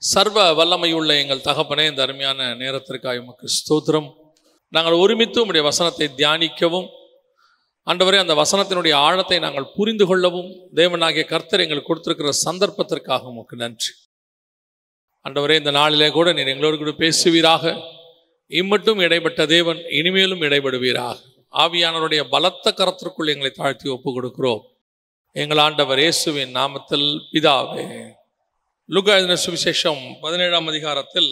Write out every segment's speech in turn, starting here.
சர்வ வல்லமையுள்ள எங்கள் தகப்பனே, இந்த அருமையான நேரத்திற்காக உமக்கு ஸ்தோத்திரம். நாங்கள் ஒருமித்து உம்முடைய வசனத்தை தியானிக்கவும், ஆண்டவரே அந்த வசனத்தினுடைய ஆழத்தை நாங்கள் புரிந்து கொள்ளவும் தேவனாகிய கர்த்தர் எங்களுக்கு கொடுத்திருக்கிற சந்தர்ப்பத்திற்காக உமக்கு நன்றி. ஆண்டவரே, இந்த நாளிலே கூட நீர் எங்களோடு கூட பேசுவீராக. இம்மட்டும் இடைப்பட்ட தேவன் இனிமேலும் இடைபடுவீராக. ஆவியானவருடைய பலத்த கரத்திற்குள் எங்களை தாழ்த்தி ஒப்பு கொடுக்கிறோம் எங்கள் ஆண்டவர் இயேசுவின் நாமத்தில் பிதாவே. லூக்கா எழுதின சுவிசேஷம் 17ஆம் அதிகாரத்தில்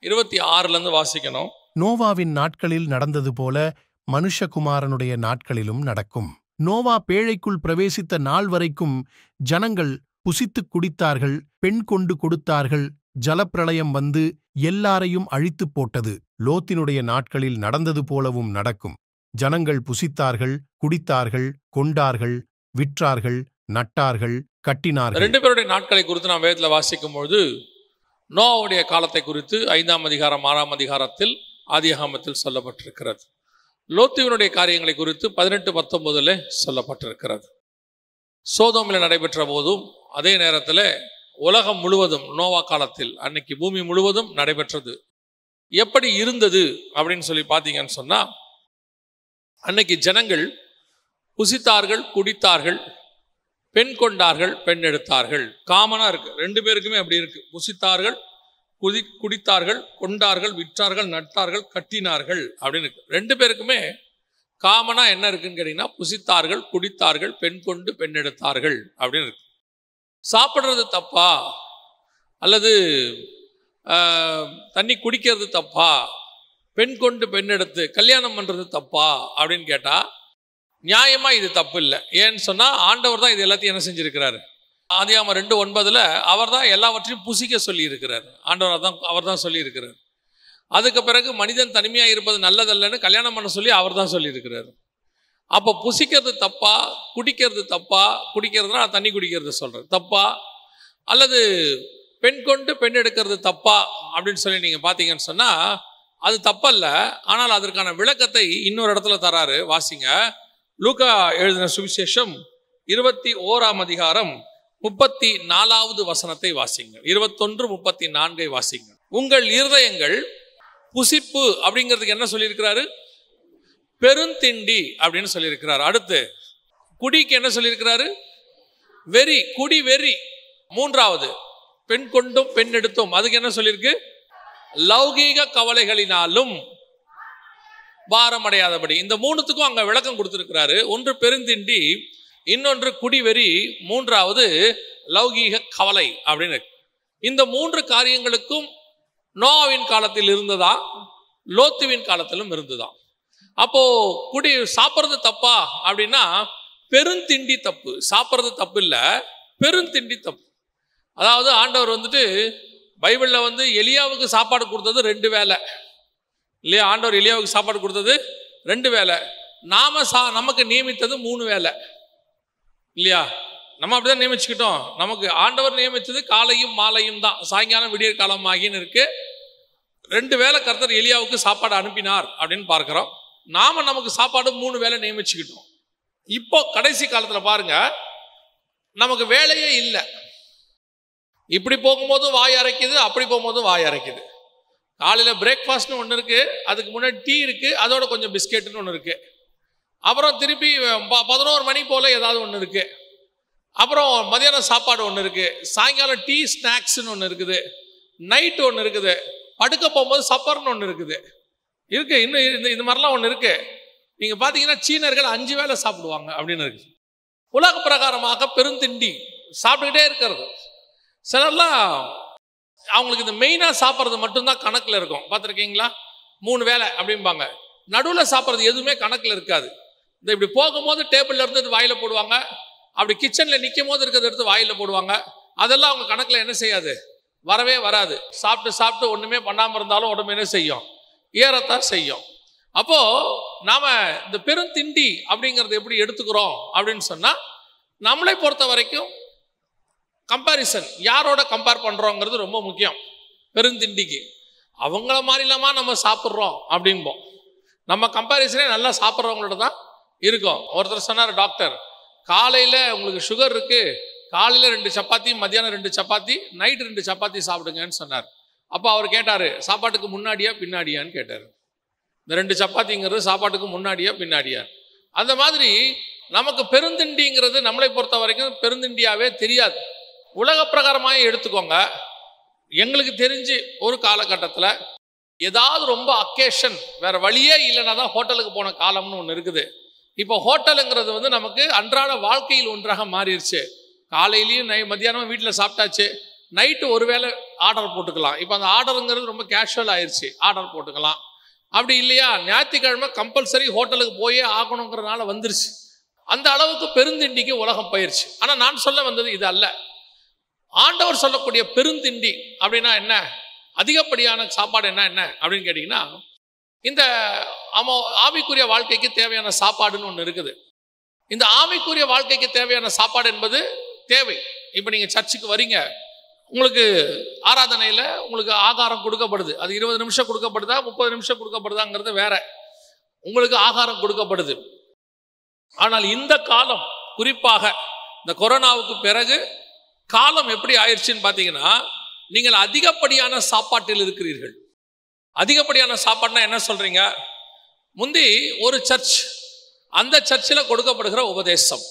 26 வாசிக்கணும். நோவாவின் நாட்களில் நடந்தது போல மனுஷகுமாரனுடைய நாட்களிலும் நடக்கும். நோவா பேழைக்குள் பிரவேசித்த நாள் வரைக்கும் ஜனங்கள் புசித்துக் குடித்தார்கள், பெண் கொண்டு கொடுத்தார்கள். ஜலப்பிரளயம் வந்து எல்லாரையும் அழித்துப் போட்டது. லோத்தினுடைய நாட்களில் நடந்தது போலவும் நடக்கும். ஜனங்கள் புசித்தார்கள், குடித்தார்கள், கொண்டார்கள், விற்றார்கள், நட்டார்கள், கட்டினார்கள். 2 பேருடைய நாட்களை குறித்து நாம் வேதத்தில் வாசிக்கும் பொழுது நோவாவுடைய காலத்தை குறித்து 5ஆம் அதிகாரம் 6ஆம் அதிகாரத்தில் ஆதியாகமத்தில் சொல்லப்பட்டிருக்கிறது. லோத்துவினுடைய காரியங்களை குறித்து 18-19 சொல்லப்பட்டிருக்கிறது. சோதோமில் நடைபெற்ற போதும் அதே நேரத்தில் உலகம் முழுவதும் நோவா காலத்தில் அன்னைக்கு பூமி முழுவதும் நடைபெற்றது. எப்படி இருந்தது அப்படின்னு சொல்லி பார்த்தீங்கன்னு சொன்னால், அன்னைக்கு ஜனங்கள் புசித்தார்கள், குடித்தார்கள், பெண் கொண்டார்கள், பெண் எடுத்தார்கள். காமனாக இருக்கு, 2 பேருக்குமே அப்படி இருக்கு. புசித்தார்கள், குடித்தார்கள், கொண்டார்கள், விற்றார்கள், நட்டார்கள், கட்டினார்கள் அப்படின்னு இருக்கு. 2 பேருக்குமே காமனாக என்ன இருக்குன்னு கேட்டிங்கன்னா, புசித்தார்கள், குடித்தார்கள், பெண் கொண்டு பெண் எடுத்தார்கள் அப்படின்னு இருக்கு. சாப்பிட்றது தப்பா அல்லது தண்ணி குடிக்கிறது தப்பா, பெண் கொண்டு பெண் எடுத்து கல்யாணம் பண்ணுறது தப்பா அப்படின்னு கேட்டால் நியாயமாக இது தப்பு இல்லை. ஏன்னு சொன்னால் ஆண்டவர் தான் இது எல்லாத்தையும் என்ன செஞ்சுருக்கிறாரு. ஆதியாகமம் 2:9 அவர் தான் எல்லாவற்றையும் புசிக்க சொல்லியிருக்கிறார். அவர் தான் சொல்லியிருக்கிறார். அதுக்கு பிறகு மனிதன் தனிமையாக இருப்பது நல்லதல்லன்னு கல்யாணம் பண்ண சொல்லி அவர் தான் சொல்லியிருக்கிறார். அப்போ புசிக்கிறது தப்பா, குடிக்கிறது தப்பா, குடிக்கிறதுனா தண்ணி குடிக்கிறது சொல்கிறது தப்பா, அல்லது பெண் கொண்டு பெண் எடுக்கிறது தப்பா அப்படின்னு சொல்லி நீங்கள் பார்த்தீங்கன்னு சொன்னால் அது தப்பல்ல. ஆனால் அதற்கான விளக்கத்தை இன்னொரு இடத்துல தராரு. வாசிங்க, லூக்கா எழுதின சுவிசேஷம் 21ஆம் அதிகாரம் 34வது வசனத்தை வாசிங்க. 21-34 வாசிங்க. உங்கள் இருதயங்கள் புசிப்பு அப்படிங்கிறதுக்கு என்ன சொல்லியிருக்கிறாரு? பெருந்திண்டி அப்படின்னு சொல்லியிருக்கிறார். அடுத்து குடிக்கு என்ன சொல்லியிருக்கிறாரு? வெறி, குடி வெறி. 3வது பெண் கொண்டும் பெண் எடுத்தோம், அதுக்கு என்ன சொல்லியிருக்கு? லௌகீக கவலைகளினாலும் பாரமடையாதபடி. இந்த 3த்துக்கும் அங்க விளக்கம் கொடுத்திருக்கிறாரு. ஒன்று பெருந்திண்டி, இன்னொன்று குடிவெறி, 3வது லௌகீக கவலை அப்படின்னு. இந்த 3 காரியங்களுக்கும் நோவாவின் காலத்தில் இருந்ததா, லோத்துவின் காலத்திலும் இருந்ததா. அப்போ சாப்பிட்றது தப்பா அப்படின்னா பெருந்திண்டி தப்பு. சாப்பிட்றது தப்பு இல்லை, பெருந்திண்டி தப்பு. அதாவது ஆண்டவர் வந்துட்டு பைபிளில் எலியாவுக்கு சாப்பாடு கொடுத்தது 2 வேளை இல்லையா? ஆண்டவர் எலியாவுக்கு சாப்பாடு கொடுத்தது 2 வேளை. நமக்கு நியமித்தது 3 வேளை இல்லையா? நம்ம அப்படிதான் நியமிச்சுக்கிட்டோம். நமக்கு ஆண்டவர் நியமித்தது காலையும் மாலையும் தான், சாயங்காலம் விடியற் காலம் ஆகின்னு இருக்கு. 2 வேளை கர்த்தர் எலியாவுக்கு சாப்பாடு அனுப்பினார் அப்படின்னு பார்க்கிறோம். நமக்கு சாப்பாடு 3 வேளை நியமிச்சுக்கிட்டோம். இப்போ கடைசி காலத்தில் பாருங்க, நமக்கு வேலையே இல்லை. இப்படி போகும்போதும் வாய் அரைக்குது, அப்படி போகும்போதும் வாய் அரைக்குது. காலையில் பிரேக்ஃபாஸ்ட்னு ஒன்று இருக்குது, அதுக்கு முன்னாடி டீ இருக்குது, அதோட கொஞ்சம் பிஸ்கெட்டுன்னு ஒன்று இருக்குது. அப்புறம் திருப்பி 11 மணி போல் ஏதாவது ஒன்று இருக்குது. அப்புறம் மதியானம் சாப்பாடு ஒன்று இருக்குது, சாயங்காலம் டீ ஸ்நாக்ஸ்ன்னு ஒன்று இருக்குது, நைட்டு ஒன்று இருக்குது, படுக்க போகும்போது சப்பர்னு ஒன்று இருக்குது. இன்னும் இந்த மாதிரிலாம் ஒன்று இருக்குது. நீங்கள் பார்த்தீங்கன்னா சீனர்கள் 5 வேளை சாப்பிடுவாங்க அப்படின்னு இருக்கு. உலக பிரகாரமாக பெருந்திண்டி சாப்பிட்டுக்கிட்டே இருக்கிறது. சிலர்லாம் அவங்களுக்கு இந்த மெயினாக சாப்பிட்றது மட்டும்தான் கணக்கில் இருக்கும். பார்த்துருக்கீங்களா? 3 வேளை அப்படிம்பாங்க. நடுவில் சாப்பிட்றது எதுவுமே கணக்கில் இருக்காது. இந்த இப்படி போகும்போது டேபிளில் இருந்து வாயில் போடுவாங்க, அப்படி கிச்சனில் நிற்கும் போது இருக்கிறத எடுத்து வாயில் போடுவாங்க. அதெல்லாம் அவங்க கணக்கில் என்ன செய்யாது, வரவே வராது. சாப்பிட்டு ஒன்றுமே பண்ணாமல் இருந்தாலும் உடம்பு என்ன செய்யும், ஏறத்தான் செய்யும். அப்போ நாம இந்த பெருந்திண்டி அப்படிங்கிறது எப்படி எடுத்துக்கிறோம் அப்படின்னு சொன்னா, நம்மளை பொறுத்த வரைக்கும் கம்பேரிசன், யாரோட கம்பேர் பண்றோங்கிறது ரொம்ப முக்கியம். பெருந்திண்டிக்கு அவங்கள மாதிரி இல்லாம நம்ம சாப்பிட்றோம் அப்படின்போம். நம்ம கம்பேரிசனே நல்லா சாப்பிட்றவங்களோட தான் இருக்கும். ஒருத்தர் சொன்னார், டாக்டர் காலையில் உங்களுக்கு சுகர் இருக்கு, காலையில் 2 சப்பாத்தி, மத்தியானம் 2 சப்பாத்தி, நைட்டு 2 சப்பாத்தி சாப்பிடுங்கன்னு சொன்னார். அப்போ அவர் கேட்டார், சாப்பாட்டுக்கு முன்னாடியா பின்னாடியான்னு கேட்டார். இந்த 2 சப்பாத்திங்கிறது சாப்பாட்டுக்கு முன்னாடியா பின்னாடியா? அந்த மாதிரி நமக்கு பெருந்திண்டிங்கிறது நம்மளை பொறுத்த வரைக்கும் பெருந்திண்டியாவே தெரியாது. உலக பிரகாரமாக எடுத்துக்கோங்க. எங்களுக்கு தெரிஞ்சு ஒரு காலகட்டத்தில் ஏதாவது ரொம்ப அக்கேஷன் வேற வழியே இல்லைன்னா தான் ஹோட்டலுக்கு போன காலம்னு ஒன்று இருக்குது. இப்போ ஹோட்டலுங்கிறது நமக்கு அன்றாட வாழ்க்கையில் ஒன்றாக மாறிடுச்சு. காலையிலையும் மத்தியானமும் வீட்டில் சாப்பிட்டாச்சு, நைட்டு ஒரு வேளை ஆர்டர் போட்டுக்கலாம். இப்போ அந்த ஆர்டருங்கிறது ரொம்ப கேஷுவல் ஆயிடுச்சு, ஆர்டர் போட்டுக்கலாம். அப்படி இல்லையா, ஞாயிற்றுக்கிழமை கம்பல்சரி ஹோட்டலுக்கு போயே ஆகணுங்கிறதுனால வந்துருச்சு. அந்த அளவுக்கு பெருந்திண்டிக்கு உலகம் போயிடுச்சு. ஆனால் நான் சொல்ல வந்தது இது அல்ல. ஆண்டவர் சொல்லக்கூடிய பெருந்திண்டி அப்படின்னா என்ன, அதிகப்படியான சாப்பாடு என்ன அப்படின்னு கேட்டிங்கன்னா, இந்த ஆவிக்குரிய வாழ்க்கைக்கு தேவையான சாப்பாடுன்னு ஒன்று இருக்குது. இந்த ஆவிக்குரிய வாழ்க்கைக்கு தேவையான சாப்பாடு என்பது தேவை. இப்போ நீங்கள் சர்ச்சுக்கு வரீங்க, உங்களுக்கு ஆராதனையில் உங்களுக்கு ஆகாரம் கொடுக்கப்படுது. அது 20 நிமிஷம் கொடுக்கப்படுதா 30 நிமிஷம் கொடுக்கப்படுதாங்கிறது வேற. உங்களுக்கு ஆகாரம் கொடுக்கப்படுது. ஆனால் இந்த காலம், குறிப்பாக இந்த கொரோனாவுக்கு பிறகு காலம் எப்படி ஆயிடுச்சுன்னு பார்த்தீங்கன்னா, நீங்கள் அதிகப்படியான சாப்பாட்டில் இருக்கிறீர்கள். அதிகப்படியான சாப்பாடுனா என்ன சொல்றீங்க? முந்தி ஒரு சர்ச், அந்த சர்ச்சில் கொடுக்கப்படுகிற உபதேசம்,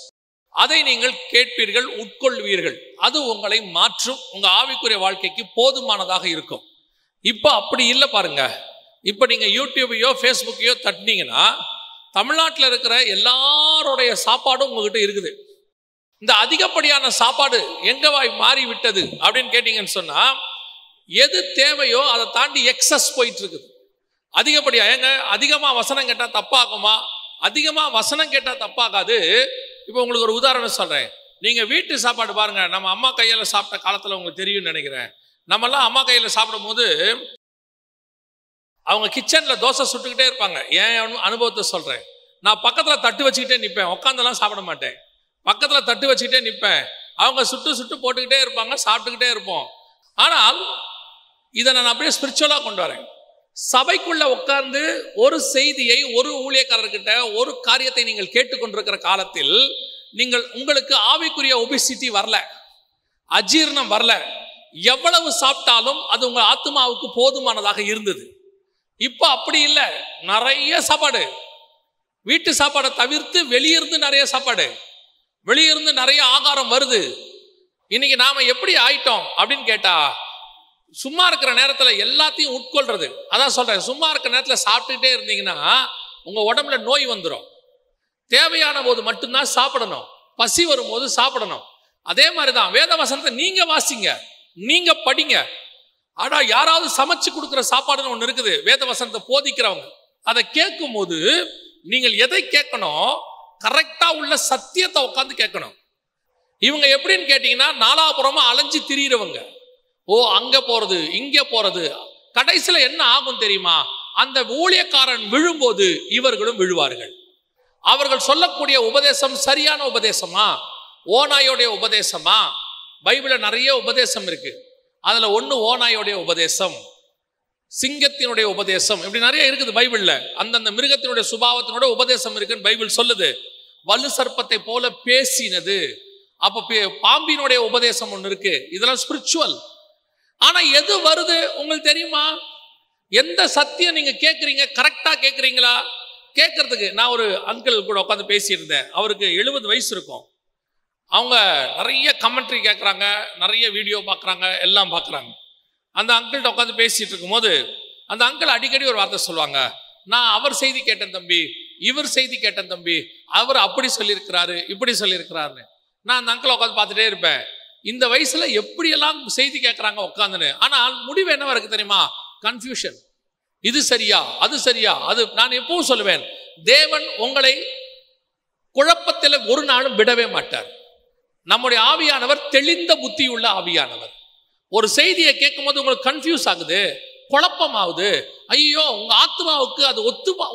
அதை நீங்கள் கேட்பீர்கள், உட்கொள்வீர்கள். அது உங்களை மாற்றும், உங்க ஆவிக்குரிய வாழ்க்கைக்கு போதுமானதாக இருக்கும். இப்போ அப்படி இல்லை பாருங்க. இப்போ நீங்க யூடியூபையோ ஃபேஸ்புக்கையோ தட்டினீங்கன்னா தமிழ்நாட்டில் இருக்கிற எல்லாருடைய சாப்பாடும் உங்ககிட்ட இருக்குது. இந்த அதிகப்படியான சாப்பாடு எங்கவாய் மாறி விட்டது அப்படின்னு கேட்டீங்கன்னு சொன்னா, எது தேவையோ அதை தாண்டி எக்ஸஸ் போயிட்டு இருக்குது. அதிகப்படியா ஏங்க, அதிகமாக வசனம் கேட்டால் தப்பாகுமா? அதிகமாக வசனம் கேட்டால் தப்பாகாது. இப்போ உங்களுக்கு ஒரு உதாரணம் சொல்கிறேன். நீங்கள் வீட்டு சாப்பாடு பாருங்க. நம்ம அம்மா கையில் சாப்பிட்ட காலத்தில் உங்களுக்கு தெரியும்னு நினைக்கிறேன். நம்மெல்லாம் அம்மா கையில் சாப்பிடும் போது அவங்க கிச்சனில் தோசை சுட்டுக்கிட்டே இருப்பாங்க. என் அனுபவத்தை சொல்கிறேன். நான் பக்கத்தில் தட்டு வச்சுக்கிட்டே நிற்பேன், உட்காந்துலாம் சாப்பிட மாட்டேன். பக்கத்தில் தட்டு வச்சுக்கிட்டே நிற்பேன். அவங்க சுட்டு சுட்டு போட்டுக்கிட்டே இருப்பாங்க, சாப்பிட்டுக்கிட்டே இருப்போம். ஆனால் இதை நான் அப்படியே ஸ்பிரிச்சுவலாக கொண்டு வரேன். சபைக்குள்ள உட்கார்ந்து ஒரு செய்தியை ஒரு ஊழியக்காரர்கிட்ட ஒரு காரியத்தை நீங்கள் கேட்டுக்கொண்டிருக்கிற காலத்தில் உங்களுக்கு ஆவிக்குரிய ஒபிசிட்டி வரல, அஜீர்ணம் வரல. எவ்வளவு சாப்பிட்டாலும் அது உங்க ஆத்மாவுக்கு போதுமானதாக இருந்தது. இப்போ அப்படி இல்லை. நிறைய சாப்பாடு, வீட்டு சாப்பாடை தவிர்த்து வெளியிருந்து நிறைய சாப்பாடு, வெளியிருந்து நிறைய ஆகாரம் வருது. இன்னைக்கு நாம எப்படி ஆயிட்டோம் அப்படின்னு கேட்டா, சும்மா இருக்கிற நேரத்தில் எல்லாத்தையும் உட்கொள்றது. அதான் சொல்றேன், சும்மா இருக்கிற நேரத்தில் சாப்பிட்டுக்கிட்டே இருந்தீங்கன்னா உங்க உடம்புல நோய் வந்துடும். தேவையான போது மட்டும்தான் சாப்பிடணும், பசி வரும்போது சாப்பிடணும். அதே மாதிரிதான் வேத வசனத்தை நீங்க வாசிங்க, நீங்க படிங்க. ஆனா யாராவது சமைச்சு கொடுக்குற சாப்பாடுன்னு ஒன்று இருக்குது, வேத வசனத்தை போதிக்கிறவங்க. அதை கேட்கும் போது நீங்கள் எதை கேட்கணும்? கரெக்டா உள்ள சத்தியத்தை உட்காந்து கேட்கணும். இவங்க எப்படின்னு கேட்டீங்கன்னா, நாலாபுரமா அலைஞ்சு திரியிறவங்க. ஓ, அங்க போறது இங்க போறது. கடைசியில என்ன ஆகும் தெரியுமா? அந்த ஊழியக்காரன் விழும்போது இவர்களும் விழுவார்கள். அவர்கள் சொல்லக்கூடிய உபதேசம் சரியான உபதேசமா, ஓநாயோடைய உபதேசமா? பைபிள்ல நிறைய உபதேசம் இருக்கு. அதுல ஒண்ணு ஓநாயோடைய உபதேசம், சிங்கத்தினுடைய உபதேசம், இப்படி நிறைய இருக்குது பைபிள்ல. அந்தந்த மிருகத்தினுடைய சுபாவத்தினுடைய உபதேசம் இருக்குன்னு பைபிள் சொல்லுது. வலு சர்ப்பத்தை போல பேசினது. அப்ப பாம்பினுடைய உபதேசம் ஒண்ணு இருக்கு. இதெல்லாம் ஸ்பிரிச்சுவல். ஆனா எது வருது உங்களுக்கு தெரியுமா? எந்த சத்தியம் நீங்க கேட்குறீங்க, கரெக்டா கேட்குறீங்களா? கேட்கறதுக்கு நான் ஒரு அங்கிள் கூட உட்காந்து பேசியிருந்தேன். அவருக்கு 70 வயசு இருக்கும். அவங்க நிறைய கமெண்ட்ரி கேட்குறாங்க, நிறைய வீடியோ பார்க்குறாங்க, எல்லாம் பார்க்குறாங்க. அந்த அங்கிள்கிட்ட உட்காந்து பேசிட்டு இருக்கும்போது அந்த அங்கிள் அடிக்கடி ஒரு வார்த்தை சொல்லுவாங்க, நான் அவர் செய்தி கேட்டேன் தம்பி, இவர் செய்தி கேட்டேன் தம்பி, அவர் அப்படி சொல்லியிருக்கிறாரு இப்படி சொல்லியிருக்கிறாருன்னு. நான் அந்த அங்கிளை உட்காந்து பார்த்துட்டே இருப்பேன். இந்த வயசுல எப்படியெல்லாம் செய்தி கேட்குறாங்க உட்காந்துன்னு. ஆனால் முடிவு என்னவா இருக்கு தெரியுமா? கன்ஃபியூஷன். இது சரியா அது சரியா அது. நான் எப்பவும் சொல்லுவேன், தேவன் உங்களை குழப்பத்தில் ஒரு நாளும் விடவே மாட்டார். நம்முடைய ஆவியானவர் தெளிந்த புத்தியுள்ள ஆவியானவர். ஒரு செய்தியை கேட்கும் போது உங்களுக்கு கன்ஃபியூஸ் ஆகுது, குழப்பம் ஆகுது, ஐயோ உங்க ஆத்மாவுக்கு அது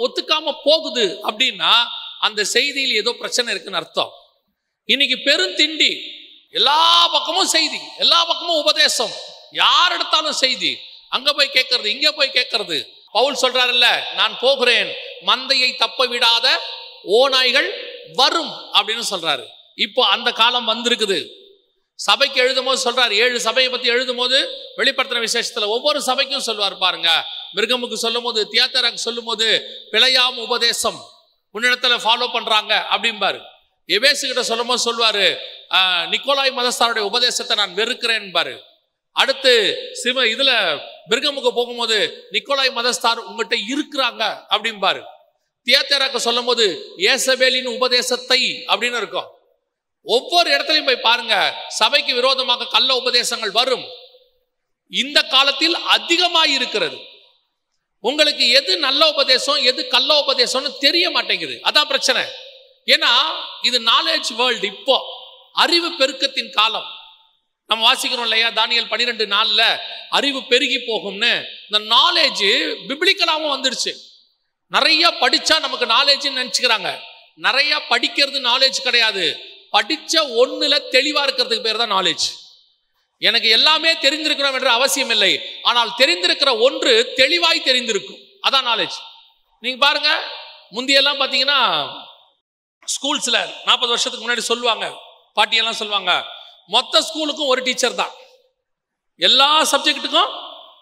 ஒத்துக்காம போகுது அப்படின்னா அந்த செய்தியில் ஏதோ பிரச்சனை இருக்குன்னு அர்த்தம். இன்னைக்கு பெருந்திண்டி, எல்லா பக்கமும் செய்தி, எல்லா பக்கமும் உபதேசம், யார் எடுத்தாலும் செய்தி, அங்க போய் கேட்கறது இங்க போய் கேட்கறது. பவுல் சொல்றாருல்ல, நான் போகிறேன் மந்தையை தப்ப விடாத ஓநாய்கள் வரும் அப்படின்னு சொல்றாரு. இப்போ அந்த காலம் வந்திருக்குது. சபைக்கு எழுதும் போது சொல்றாரு, 7 சபையை பத்தி எழுதும் போது வெளிப்படுத்தின விசேஷத்துல ஒவ்வொரு சபைக்கும் சொல்லுவார் பாருங்க. மிருகமுக்கு சொல்லும் போது, தியாத்தராக்கு சொல்லும் போது பிழையாம் உபதேசம் உன்னிடத்துல ஃபாலோ பண்றாங்க அப்படிம்பாரு. எபேசு கிட்ட சொல்லும் போது சொல்வாரு, நிக்கோலாய் மதஸ்தாருடைய உபதேசத்தை நான் வெறுக்கிறேன் பாரு. அடுத்து இதுல மிருகமுக்கு போகும்போது நிக்கோலாய் மதஸ்தார் உங்ககிட்ட இருக்கிறாங்க அப்படிம்பாரு. தியாத்தராக்கு சொல்லும் போது ஏசபேலின் உபதேசத்தை அப்படின்னு இருக்கும். ஒவ்வொரு இடத்துலையும் போய் பாருங்க, சபைக்கு விரோதமாக கள்ள உபதேசங்கள் வரும். இந்த காலத்தில் அதிகமாக இருக்கிறது. உங்களுக்கு எது நல்ல உபதேசம் எது கள்ள உபதேசம்னு தெரிய மாட்டேங்குது. அதான் பிரச்சனை. ஏன்னா இது நாலேஜ் வேர்ல்டு. இப்போ அறிவு பெருக்கத்தின் காலம். நம்ம வாசிக்கிறோம் இல்லையா, தானியேல் 12:4 அறிவு பெருகி போகும்னு. இந்த நாலேஜ் பிப்ளிக்கலாவும் வந்துடுச்சு. நிறைய படிச்சா நமக்கு நாலேஜ் நினைச்சுக்கிறாங்க. நிறைய படிக்கிறது நாலேஜ் கிடையாது. படிச்ச ஒண்ணுல தெளிவா இருக்கிறதுக்கு பேர் தான் நாலேஜ். எனக்கு எல்லாமே தெரிந்திருக்கணும் என்ற அவசியம் இல்லை, ஆனால் தெரிந்திருக்கிற ஒன்று தெளிவாய் தெரிந்திருக்கும், அதான் நாலேஜ். நீங்க பாருங்க, முந்தியெல்லாம் பாத்தீங்கன்னா ஸ்கூல்ஸ்ல 40 வருஷத்துக்கு முன்னாடி சொல்லுவாங்க, பாட்டியெல்லாம் சொல்லுவாங்க, மொத்த ஸ்கூலுக்கும் ஒரு டீச்சர் தான், எல்லா சப்ஜெக்ட்டுக்கும்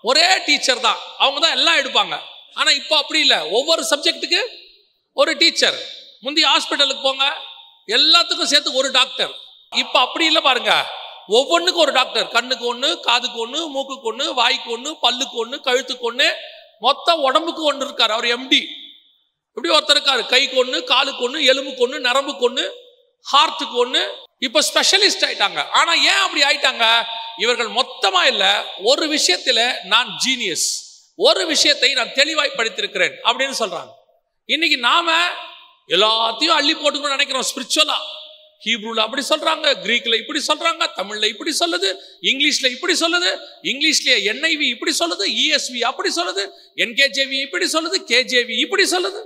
ஒரே டீச்சர் தான், அவங்க தான் எல்லாம் எடுப்பாங்க. ஆனா இப்போ அப்படி இல்லை, ஒவ்வொரு சப்ஜெக்ட்டுக்கு ஒரு டீச்சர். முந்தி ஹாஸ்பிட்டலுக்கு போங்க, எல்லாத்துக்கும் சேர்த்து ஒரு டாக்டர். இப்போ அப்படி இல்லை பாருங்க, ஒவ்வொன்றுக்கும் ஒரு டாக்டர். கண்ணுக்கு ஒன்று, காதுக்கு ஒன்று, மூக்குக்கு ஒன்று, வாய்க்கு ஒன்று, பல்லுக்கு ஒன்று, கழுத்துக்கு ஒன்று, மொத்தம் உடம்புக்கு ஒன்று இருக்காரு. அவர் எம்டி. இப்படி ஒருத்தர் இருக்காரு, கைக்கு ஒன்று, காலுக்கு ஒன்று, எலும்புக்கு ஒன்று, நரம்புக்கு ஒன்று, ஹார்ட்டுக்கு ஒன்று. இப்போ ஸ்பெஷலிஸ்ட் ஆயிட்டாங்க. ஆனா ஏன் அப்படி ஆயிட்டாங்க? இவர்கள் மொத்தமா இல்ல, ஒரு விஷயத்துல நான் ஜீனியஸ், ஒரு விஷயத்தை நான் தெளிவாய் படித்திருக்கிறேன் அப்படின்னு சொல்றாங்க. இன்னைக்கு நாம எல்லாத்தையும் அள்ளி போட்டுக்கணும்னு நினைக்கிறோம். ஸ்பிரிச்சுவலா ஹீப்ரூல அப்படி சொல்றாங்க, கிரீக்ல இப்படி சொல்றாங்க, தமிழ்ல இப்படி சொல்லுது, இங்கிலீஷ்ல இப்படி சொல்லுது, இங்கிலீஷ்ல NIV இப்படி சொல்லுது, ESV அப்படி சொல்லுது, NKJV இப்படி சொல்லுது, KJV இப்படி சொல்லுது.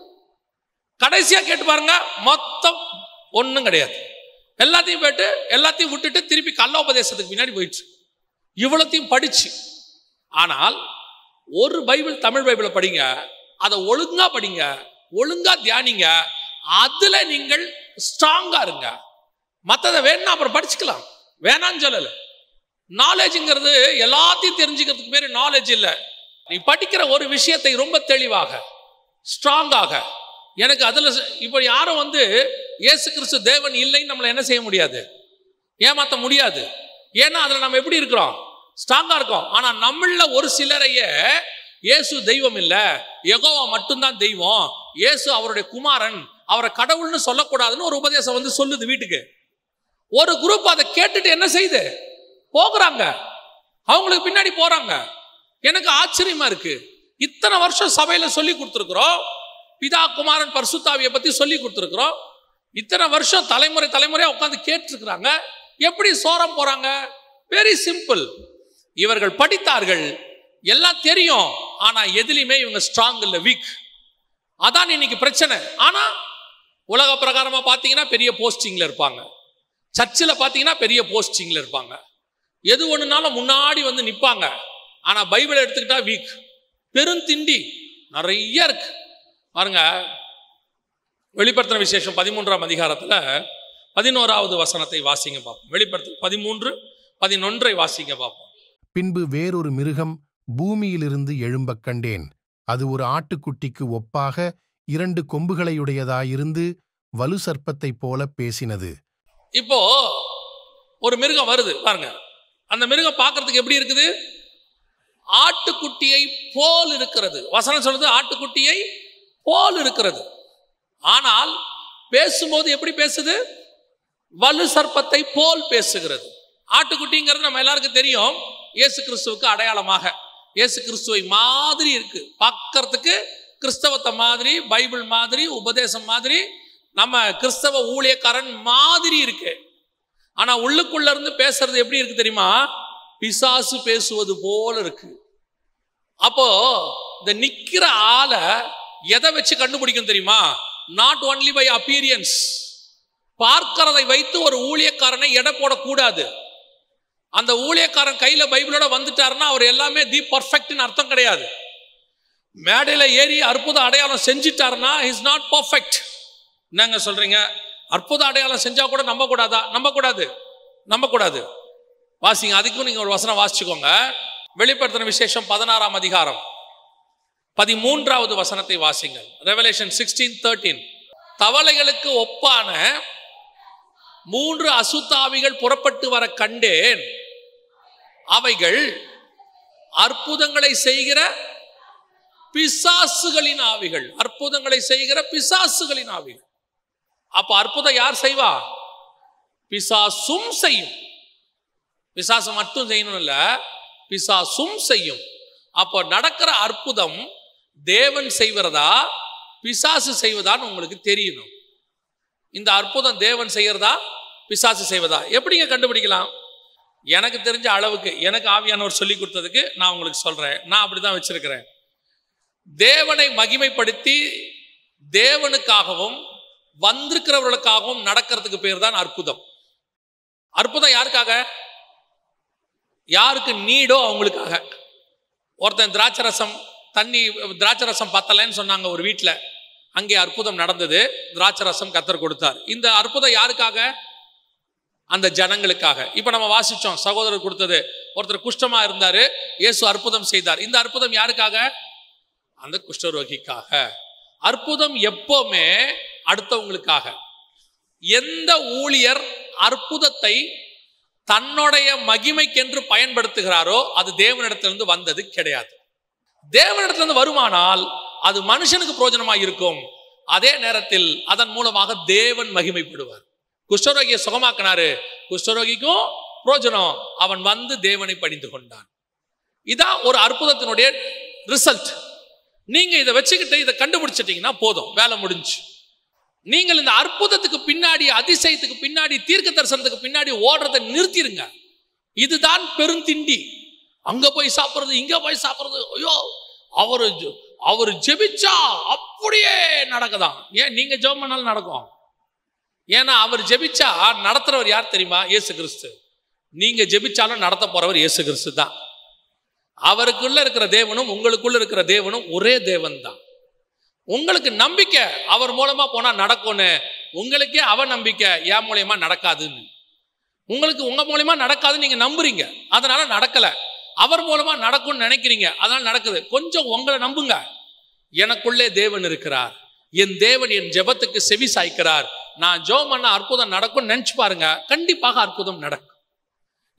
கடைசியா கேட்டு பாருங்க, மொத்தம் ஒண்ணும் கிடையாது. எல்லாத்தையும் போயிட்டு எல்லாத்தையும் விட்டுட்டு திருப்பி கள்ள உபதேசத்துக்கு பின்னாடி போயிடுச்சு. இவ்வளத்தையும் படிச்சு. ஆனால் ஒரு பைபிள், தமிழ் பைபிளை படிங்க, அதை ஒழுங்கா படிங்க, ஒழுங்கா தியானிங்க, அதுல நீங்கள் ஸ்ட்ராங்கா இருங்க. மற்றதை வேணா அப்புறம் படிச்சுக்கலாம், வேணான்னு சொல்லல. நாலேஜ்ங்கிறது எல்லாத்தையும் தெரிஞ்சுக்கிறதுக்கு பேரு நாலேஜ் இல்லை. நீ படிக்கிற ஒரு விஷயத்தை ரொம்ப தெளிவாக ஸ்ட்ராங்காக, எனக்கு அதுல இப்போ யாரும் வந்து இயேசு கிறிஸ்து தேவன் இல்லைன்னு நம்மளை என்ன செய்ய முடியாது, ஏமாற்ற முடியாது. ஏன்னா அதுல நம்ம எப்படி இருக்கிறோம், ஸ்ட்ராங்கா இருக்கோம். ஆனா நம்மள ஒரு சிலரைய இயேசு தெய்வம் இல்லை, யெகோவா மட்டும்தான் தெய்வம், இயேசு அவருடைய குமாரன், அவரை கடவுள்னு சொல்லக்கூடாதுன்னு ஒரு உபதேசம் வந்து சொல்லுது வீட்டுக்கு. ஒரு குரூப் அதை கேட்டுட்டு என்ன செய்யுது, போகிறாங்க, அவங்களுக்கு பின்னாடி போறாங்க. எனக்கு ஆச்சரியமா இருக்கு. இத்தனை வருஷம் சபையில சொல்லி கொடுத்துருக்கிறோம், பிதா குமாரன் பரிசுத்தாவியை பத்தி சொல்லி கொடுத்துருக்கிறோம். இத்தனை வருஷம் தலைமுறை தலைமுறையா உட்காந்து கேட்டுருக்கிறாங்க. எப்படி சோரம் போறாங்க? Very simple. இவர்கள் படித்தார்கள், எல்லாம் தெரியும், ஆனா எதுலையுமே இவங்க ஸ்ட்ராங் இல்லை, வீக். அதான் இன்னைக்கு பிரச்சனை. ஆனா உலக பிரகாரமா பாத்தீங்கன்னா பெரிய போஸ்டிங்ல இருப்பாங்க, சர்ச்சில் பாத்தீங்கன்னா பெரிய போஸ்டிங்ல இருப்பாங்க, எது ஒண்ணுனாலும் முன்னாடி வந்து நிப்பாங்க. ஆனா பைபிளை எடுத்துக்கிட்டா வீக், பெருந்திண்டி நிறைய இருக்கு. பாருங்க, வெளிப்படுத்தின விசேஷம் 13ஆம் அதிகாரத்துல 11வது வசனத்தை வாசிங்க பார்ப்போம். வெளிப்படுத்தின 13:11 வாசிங்க பார்ப்போம். பின்பு வேறொரு மிருகம் பூமியிலிருந்து எழும்பக் கண்டேன். அது ஒரு ஆட்டுக்குட்டிக்கு ஒப்பாக 2 கொம்புகளையுடையதாயிருந்து வலு சர்ப்பத்தைப் போல பேசினது. இப்போ ஒரு மிருகம் வருது பாருங்க. அந்த மிருகம் பார்க்கறதுக்கு எப்படி இருக்குது? ஆட்டுக்குட்டியை போல் இருக்கிறது. வசனம் சொல்றது ஆட்டுக்குட்டியை போல் இருக்கிறது. ஆனால் பேசும்போது எப்படி பேசுது? வலு சர்ப்பத்தை போல் பேசுகிறது. ஆட்டுக்குட்டிங்கிறது நம்ம எல்லாருக்கும் தெரியும், இயேசு கிறிஸ்துவுக்கு அடையாளமாக. இயேசு கிறிஸ்துவை மாதிரி இருக்கு பார்க்கறதுக்கு, கிறிஸ்தவத்தை மாதிரி, பைபிள் மாதிரி, உபதேசம் மாதிரி, நம்ம கிறிஸ்தவ ஊழியக்காரன் மாதிரி இருக்கு. ஆனா உள்ளுக்குள்ள இருந்து பேசுறது எப்படி இருக்கு தெரியுமா? பிசாசு பேசுவது போல இருக்கு. அப்போ இந்த நிக்கிற ஆளை எதை வச்சு கண்டுபிடிக்கும் தெரியுமா? Not only by appearance. பார்க்கிறதை வைத்து ஒரு ஊழியக்காரனை எடை போடக்கூடாது. அந்த ஊழியக்காரன் கையில பைபிளோட வந்துட்டாருன்னா அவர் எல்லாமே தி பர்ஃபெக்ட்னு அர்த்தம் கிடையாது. மேடையில ஏறி அற்புத அடையாளம் செஞ்சிட்டாருன்னா இஸ் நாட் பர்ஃபெக்ட். என்னங்க சொல்றீங்க? அற்புத அடையாளம் செஞ்சா கூட நம்ப கூடாதா? நம்பக்கூடாது. வாசிங்க. அதுக்கும் நீங்க ஒரு வசனம் வாசிச்சுக்கோங்க. வெளிப்படுத்தின விசேஷம் 16ஆம் அதிகாரம் 13வது வசனத்தை வாசிங்க. ரெவலேஷன் 16:13. தவளைகளுக்கு ஒப்பான 3 அசுத்தாவிகள் புறப்பட்டு வர கண்டேன். அவைகள் அற்புதங்களை செய்கிற பிசாசுகளின் ஆவிகள். அற்புதங்களை செய்கிற பிசாசுகளின் ஆவிகள். அப்ப அற்புதம் யார் செய்வா? பிசாசும் செய்யும். பிசாசு மட்டும் செய்யணும் இல்ல, பிசாசும் செய்யும். அப்போ நடக்கிற அற்புதம் தேவன் செய்வதா பிசாசு செய்வதான்னு உங்களுக்கு தெரியணும். இந்த அற்புதம் தேவன் செய்யறதா பிசாசு செய்வதா எப்படிங்க கண்டுபிடிக்கலாம்? எனக்கு தெரிஞ்ச அளவுக்கு, எனக்கு ஆவியானவர் சொல்லி கொடுத்ததுக்கு நான் உங்களுக்கு சொல்றேன். நான் அப்படிதான் வச்சிருக்கிறேன். தேவனை மகிமைப்படுத்தி தேவனுக்காகவும் வந்திருக்கிறவர்களுக்காகவும் நடக்கிறதுக்கு பேர் தான் அற்புதம். அற்புதம் யாருக்காக? யாருக்கு நீடோ அவங்களுக்காக. ஒருத்தன் திராட்சை ரசம் பத்தலைன்னு சொன்னாங்க ஒரு வீட்டில். அங்கே அற்புதம் நடந்தது. திராட்சை ரசம் கர்த்தர் கொடுத்தார். இந்த அற்புதம் யாருக்காக? அந்த ஜனங்களுக்காக. இப்ப நம்ம வாசிச்சோம், சகோதரர் கொடுத்தது. ஒருத்தர் குஷ்டமா இருந்தாரு, இயேசு அற்புதம் செய்தார். இந்த அற்புதம் யாருக்காக? அந்த குஷ்டரோகிக்காக. அற்புதம் எப்பவுமே அடுத்தவங்களுக்காக. எந்த ஊழியர் அற்புதத்தை தன்னுடைய மகிமைக்கென்று பயன்படுத்துகிறாரோ அது தேவனிடத்திலிருந்து வந்தது கிடையாது. தேவனிடத்திலிருந்து வருமானால் அது மனுஷனுக்கு பிரயோஜனமாக இருக்கும். அதே நேரத்தில் அதன் மூலமாக தேவன் மகிமைப்படுவார். குஷ்டரோகியை சுகமாக்கினாரு, குஷ்டரோகிக்கும் பிரயோஜனம். அவன் வந்து தேவனை பணிந்து கொண்டான். இதான் ஒரு அற்புதத்தினுடைய ரிசல்ட். நீங்க இதை வச்சுக்கிட்டு இதை கண்டுபிடிச்சிட்டீங்கன்னா போதும், வேலை முடிஞ்சு. நீங்கள் இந்த அற்புதத்துக்கு பின்னாடி, அதிசயத்துக்கு பின்னாடி, தீர்க்க தரிசனத்துக்கு பின்னாடி ஓடுறதை நிறுத்திடுங்க. இதுதான் பெருந்திண்டி. அங்க போய் சாப்பிடுறது, இங்க போய் சாப்பிடுறது. ஐயோ, அவரு ஜெபிச்சா அப்படியே நடக்குதான். ஏன் நீங்க ஜெபம் பண்ணாலும் நடக்கும்? ஏன்னா அவர் ஜெபிச்சா நடத்துறவர் யார் தெரியுமா? இயேசு கிறிஸ்து. நீங்க ஜெபிச்சாலும் நடத்த போறவர் இயேசு கிறிஸ்து தான். அவருக்குள்ள இருக்கிற தேவனும் உங்களுக்குள்ள இருக்கிற தேவனும் ஒரே தேவன் தான். உங்களுக்கு நம்பிக்கை அவர் மூலமா போனா நடக்கும்னு, உங்களுக்கே அவர் நம்பிக்கை என் மூலியமா நடக்காதுன்னு. உங்களுக்கு உங்க மூலியமா நடக்காதுன்னு நீங்க நம்புறீங்க, அதனால நடக்கல. அவர் மூலமா நடக்கும்னு நினைக்கிறீங்க, அதனால நடக்குது. கொஞ்சம் உங்களை நம்புங்க. எனக்குள்ளே தேவன் இருக்கிறார், என் தேவன் என் ஜெபத்துக்கு செவி சாய்க்கிறார். நான் ஜெபம் பண்ண அற்புதம் நடக்கும்னு நினைச்சு பாருங்க, கண்டிப்பாக அற்புதம் நடக்கும்.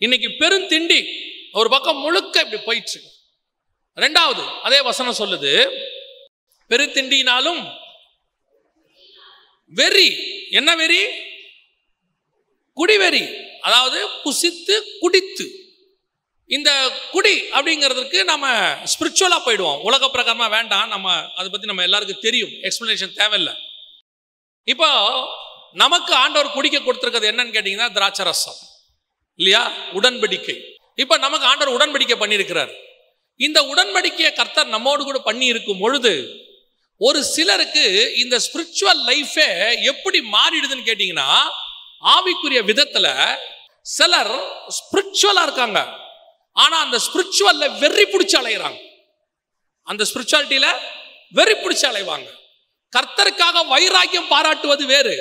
இன்னைக்கு பெருந்திண்டி ஒரு பக்கம் முழுக்க இப்படி போயிடுச்சு. ரெண்டாவது அதே வசனம் சொல்லுது, பெருத்திண்டினாலும் வெறி. என்ன வெறி? குடிவெறி. அதாவது புசித்து குடித்து. இந்த குடி அப்படிங்கிறதுக்கு நம்ம ஸ்பிரிச்சுவலா போயிடுவோம், உலக பிரகாரமா வேண்டாம். நம்ம அதை பத்தி நம்ம எல்லாருக்கும் தெரியும், எக்ஸ்பிளனேஷன் தேவையில்லை. இப்போ நமக்கு ஆண்டவர் குடிக்க கொடுத்திருக்கிறது என்னன்னு கேட்டீங்கன்னா திராட்சை ரசம் இல்லையா, உடன்படிக்கை. இப்ப நமக்கு ஆண்டவர் உடன்படிக்கை பண்ணியிருக்கிறார். இந்த உடன்படிக்கையை கர்த்தர் நம்மோடு கூட பண்ணி இருக்கும் பொழுது ஒரு சிலருக்கு இந்த ஸ்பிரிச்சுவல் லைஃபே எப்படி மாறிடுதுன்னு கேட்டீங்கன்னா, ஆவிக்குரிய விதத்துல சிலர் ஸ்பிரிச்சுவலா இருக்காங்க, ஆனா அந்த ஸ்பிரிச்சுவல்ல வெறி பிடிச்சு அலைகிறாங்க. அந்த ஸ்பிரிச்சுவாலிட்டியில வெறி பிடிச்சு அலைவாங்க. கர்த்தருக்காக வைராக்கியம் பாராட்டுவது வேறு.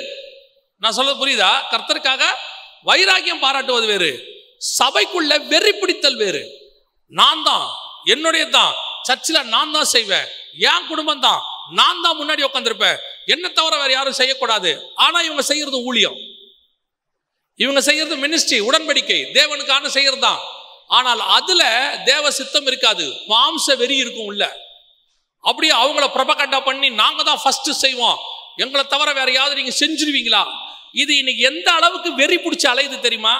நான் சொல்றது புரியுதா? கர்த்தருக்காக வைராக்கியம் பாராட்டுவது வேறு, சபைக்குள்ள வெறி பிடித்தல் வேறு. நான் தான், என்னுடைய தான், சர்ச்சில் நான் தான் செய்வேன், என் குடும்பம் தான், நான் தான் முன்னாடி உட்காந்துருப்பேன், என்ன தவிர வேற யாரும் செய்யக்கூடாது. ஆனா இவங்க செய்யறது ஊழியம், இவங்க செய்யறது மினிஸ்ட்ரி, உடன்படிக்கை, தேவனுக்கான செய்யறது தான். ஆனால் அதுல தேவ சித்தம் இருக்காது, மாம்ச வெறி இருக்கும் உள்ள. அப்படியே அவங்கள ப்ரொபகண்டா பண்ணி நாங்க தான் ஃபர்ஸ்ட் செய்வோம், எங்களை தவிர வேற யாவது நீங்க செஞ்சிருவீங்களா? இது இன்னைக்கு எந்த அளவுக்கு வெறி பிடிச்சி அலையுது தெரியுமா?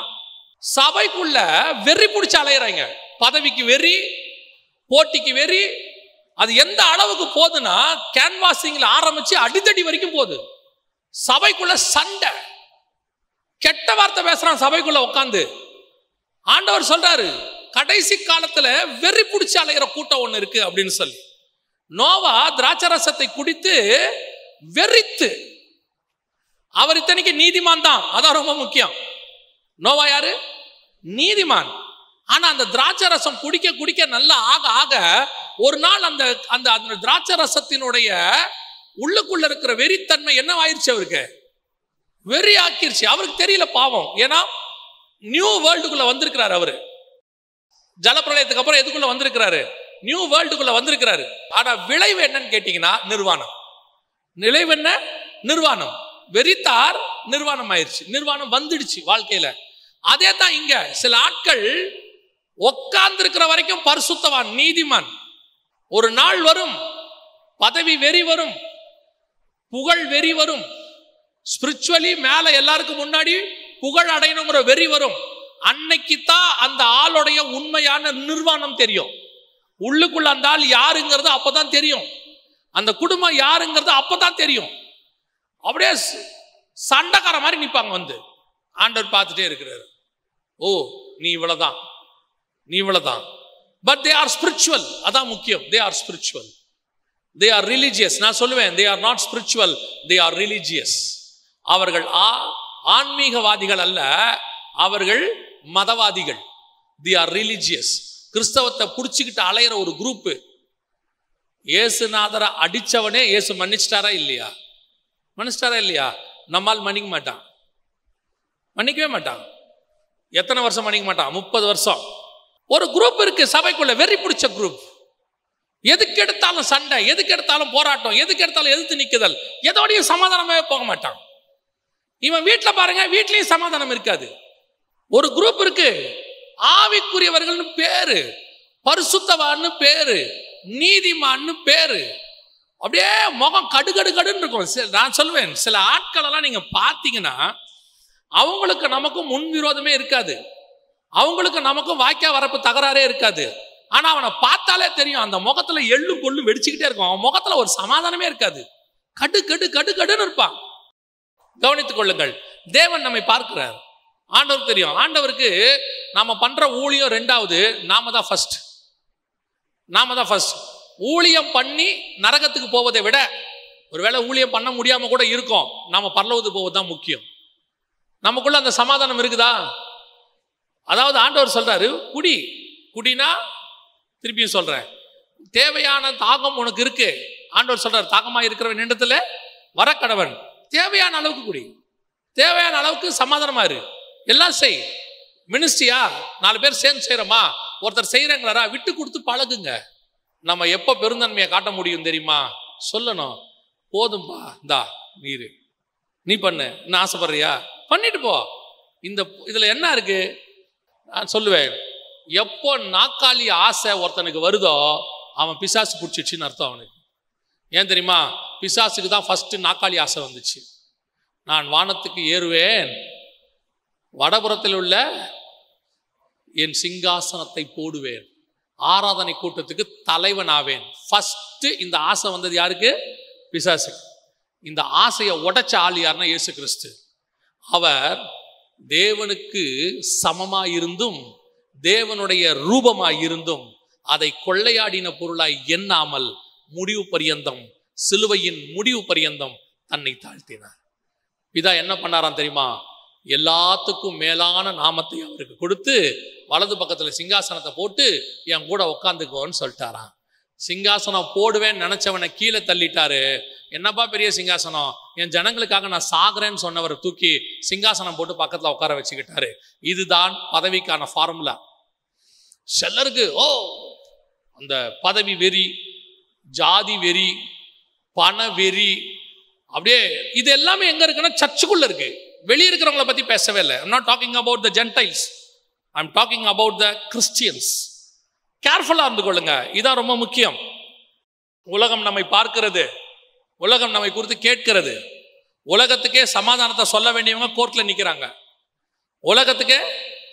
சபைக்குள்ள வெறி பிடிச்சி அலையிறாங்க. பதவிக்கு வெறி, போட்டிக்கு வெறி. அது எந்த அளவுக்கு போகுதுன்னா, கேன்வாசிங்ல ஆரம்பிச்சு அடித்தடி வரைக்கும் போகுது. சபைக்குள்ள சண்டை, கெட்ட வார்த்தை பேசுறான் சபைக்குள்ள உட்காந்து. ஆண்டவர் சொல்றாரு, கடைசி காலத்துல வெறி பிடிச்சி அலைகிற கூட்டம் ஒண்ணு இருக்கு அப்படின்னு சொல்லி. நோவா திராட்சை ரசத்தை குடித்து வெறித்து, அவர் இத்தனைக்கு நீதிமான் தான், அதான் ரொம்ப முக்கியம். நோவா யாரு? நீதிமான். ஆனா அந்த திராட்சை ரசம் குடிக்க குடிக்க நல்லா ஆக ஆக ஒரு நாள் அந்த அந்த திராட்சை ரசத்தினுடைய உள்ளுக்குள்ள இருக்கிற வெறித்தன்மை என்ன ஆயிடுச்சு? அவருக்கு வெறி ஆக்கிருச்சு. அவருக்கு தெரியல பாவம். ஏன்னா நியூ வேர்ல்டுக்குள்ள வந்திருக்கிறாரு. அவரு ஜலப்பிரளயத்துக்கு அப்புறம் எதுக்குள்ள வந்திருக்கிறாரு? நியூ வேர்ல்டுக்குள்ள வந்திருக்கிறாரு. ஆனா விளைவு என்னன்னு கேட்டீங்கன்னா நிர்வாணம். விளைவு என்ன? நிர்வாணம். வெறித்தார் நிர்வாணம் ஆயிடுச்சு, நிர்வாணம் வந்துடுச்சு வாழ்க்கையில. அதே தான் இங்க சில ஆட்கள் உட்கார்ந்து இருக்கிற வரைக்கும் பரிசுத்தவான், நீதிமான். ஒரு நாள் வரும், பதவி வெறி வரும், புகழ் வெறி வரும், ஸ்பிரிச்சுவலி மேல எல்லாருக்கும் முன்னாடி புகழ் அடையணுங்கிற வெறி வரும். அன்னைக்கு தான் அந்த ஆளுடைய உண்மையான நிர்வாணம் தெரியும். உள்ளுக்குள்ள அந்த ஆள் யாருங்கிறது அப்பதான் தெரியும், அந்த குடும்பம் யாருங்கிறது அப்பதான் தெரியும். அப்படியே சண்டைக்கார மாதிரி நிற்பாங்க வந்து. ஆண்டவர் பார்த்துட்டே இருக்கிறாரு, ஓ நீ இவ்வளவுதான், நீ இவ்வளவுதான். But they are spiritual. அதான் முக்கியம். They are spiritual, they are religious. நான் சொல்லுவேன், they are not spiritual, they are religious. அவர்கள் ஆன்மீகவாதிகள் அல்ல, அவர்கள் மதவாதிகள். They are religious. கிறிஸ்தவத்தை புடிச்சுக்கிட்டு அலையிற ஒரு குரூப். இயேசுநாதரை அடிச்சவனே இயேசு மன்னிச்சிட்டாரா இல்லையா? மன்னிச்சிட்டாரா இல்லையா? நம்மால் மன்னிக்க மாட்டான், மன்னிக்கவே மாட்டான். எத்தனை வருஷம் மன்னிக்க மாட்டான்? 30 வருஷம். ஒரு குரூப் இருக்கு சபைக்குள்ள, வெறி பிடிச்ச குரூப். எதுக்கு எடுத்தாலும் சண்டை, எதுக்கு எடுத்தாலும் போராட்டம், எதுக்கு எடுத்தாலும் எதிர்த்து நிக்குதல், எதோடையும் சமாதானமே போக மாட்டான். இவன் வீட்டுல பாருங்க, வீட்லயும் சமாதானம் இருக்காது. ஒரு குரூப் இருக்கு, ஆவிக்குரியவர்கள்னு பேரு, பரிசுத்தவான்னு பேரு, நீதிமான்னு பேரு. அப்படியே முகம் கடுகடு கடுன்னு இருக்கும். நான் சொல்லுவேன், சில ஆட்கள் எல்லாம் நீங்க பாத்தீங்கன்னா அவங்களுக்கு நமக்கும் முன் விரோதமே இருக்காது, அவங்களுக்கு நமக்கும் வாய்க்கா வரப்பு தகராறே இருக்காது. ஆனா அவனை பார்த்தாலே தெரியும், அந்த முகத்துல எள்ளும் கொள்ளும் வெடிச்சுக்கிட்டே இருக்கும். அவன் முகத்துல ஒரு சமாதானமே இருக்காது. கடு கடு கடு கடுன்னு இருப்பான். கவனித்துக் கொள்ளுங்கள், தேவன் நம்மை பார்க்கிறார். ஆண்டவருக்கு தெரியும். ஆண்டவருக்கு நாம பண்ற ஊழியம் ரெண்டாவது, நாம தான் ஃபர்ஸ்ட். நாம தான் ஃபர்ஸ்ட். ஊழியம் பண்ணி நரகத்துக்கு போவதை விட, ஒருவேளை ஊழியம் பண்ண முடியாம கூட இருக்கும், நாம பரலோகத்துக்கு போவது தான் முக்கியம். நமக்குள்ள அந்த சமாதானம் இருக்குதா? அதாவது ஆண்டவர் சொல்றாரு, குடி. குடினா திருப்பியும் சொல்றேன், தேவையான தாகம் உனக்கு இருக்கு. ஆண்டவர் சொல்றாரு, தாகமா இருக்கிறவன் இடத்துல வர கடவன். தேவையான அளவுக்கு குடி, தேவையான அளவுக்கு சமாதானமா இரு, எல்லாம் செய். மினிஸ்ட்ரியா 4 பேர் சேர்ந்து செய்யறோமா, ஒருத்தர் செய்யறாங்களா, விட்டு கொடுத்து பழகுங்க. நம்ம எப்போ பெருந்தன்மையை காட்ட முடியும் தெரியுமா? சொல்லணும், போதும்பா இந்தா நீரு, நீ பண்ணு, என்ன ஆசைப்படுறியா பண்ணிட்டு போ. இந்த இதுல என்ன இருக்கு? நான் சொல்லுவேன், எப்போ நாக்காளி ஆசை ஒருத்தனுக்கு வருதோ அவன் பிசாசு பிடிச்சிடுச்சின்னு அர்த்தம் அவனுக்கு. ஏன் தெரியுமா? பிசாசுக்கு தான் ஃபர்ஸ்ட் நாக்காளி ஆசை வந்துச்சு. நான் வானத்துக்கு ஏறுவேன், வடபுறத்தில் உள்ள என் சிங்காசனத்தை போடுவேன், ஆராதனை கூட்டத்துக்கு தலைவன் ஆவேன். ஃபர்ஸ்ட் இந்த ஆசை வந்தது யாருக்கு? பிசாசுக்கு. இந்த ஆசையை உடைச்ச ஆள் யாருன்னா இயேசு கிறிஸ்து. அவர் தேவனுக்கு சமமாயிருந்தும் தேவனுடைய ரூபமாயிருந்தும் அதை கொள்ளையாடின பொருளாய் எண்ணாமல் முடிவு பரியந்தம், சிலுவையின் முடிவு பரியந்தம் தன்னை தாழ்த்தினார். பிதா என்ன பண்ணாராம் தெரியுமா? எல்லாத்துக்கும் மேலான நாமத்தை அவருக்கு கொடுத்து வலது பக்கத்துல சிங்காசனத்தை போட்டு என் கூட உட்காந்துக்கோன்னு சொல்லிட்டாராம். சிங்காசனம் போடுவேன்னு நினைச்சவனை கீழே தள்ளிட்டாரு. என்னப்பா பெரிய சிங்காசனம், என் ஜனங்களுக்காக நான் சாகுறேன்னு சொன்னவரை தூக்கி சிங்காசனம் போட்டு பக்கத்துல உட்கார வச்சுக்கிட்டாரு. இதுதான் பதவிக்கான ஃபார்முலா. சிலருக்கு அந்த பதவி வெறி, ஜாதி வெறி, பண வெறி, அப்படியே இது எல்லாமே எங்க இருக்குன்னா சர்ச்சுக்குள்ள இருக்கு. வெளியே இருக்கிறவங்களை பத்தி பேசவே இல்லை. I'm not talking about the Gentiles, I'm talking about the Christians. கேர்ஃபுல்லா இருந்து கொள்ளுங்க, இதான் ரொம்ப முக்கியம். உலகம் நம்மை பார்க்கிறது, உலகம் நம்மை குறித்து கேட்கிறது. உலகத்துக்கே சமாதானத்தை சொல்ல வேண்டியவங்க கோர்ட்ல நிக்கிறாங்க. உலகத்துக்கே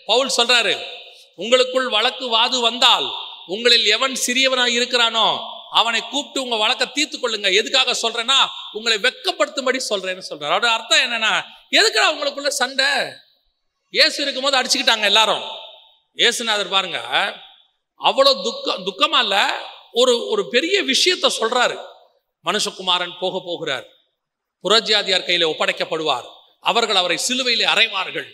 பவுல் சொல்றாரு, உங்களுக்குள் வழக்கு வாது வந்தால் உங்களில் எவன் சிறியவனாக இருக்கிறானோ அவனை கூப்பிட்டு உங்க வழக்கை தீர்த்து கொள்ளுங்க. எதுக்காக சொல்றேன்னா உங்களை வெட்கப்படுத்தும்படி சொல்றேன்னு சொல்றாரு. அவரோட அர்த்தம் என்னன்னா, எதுக்குடா உங்களுக்குள்ள சண்டை? இயேசு இருக்கும்போது அடிச்சுக்கிட்டாங்க எல்லாரும். இயேசுநாதர் பாருங்க, அவ்வளவு துக்கமா இல்ல, ஒரு பெரிய விஷயத்த சொல்றாரு. மனுஷகுமாரன் போக போகிறார், புறஜாதியார் கையில ஒப்படைக்கப்படுவார், அவர்கள் அவரை சிலுவையிலே அறைவார்கள்,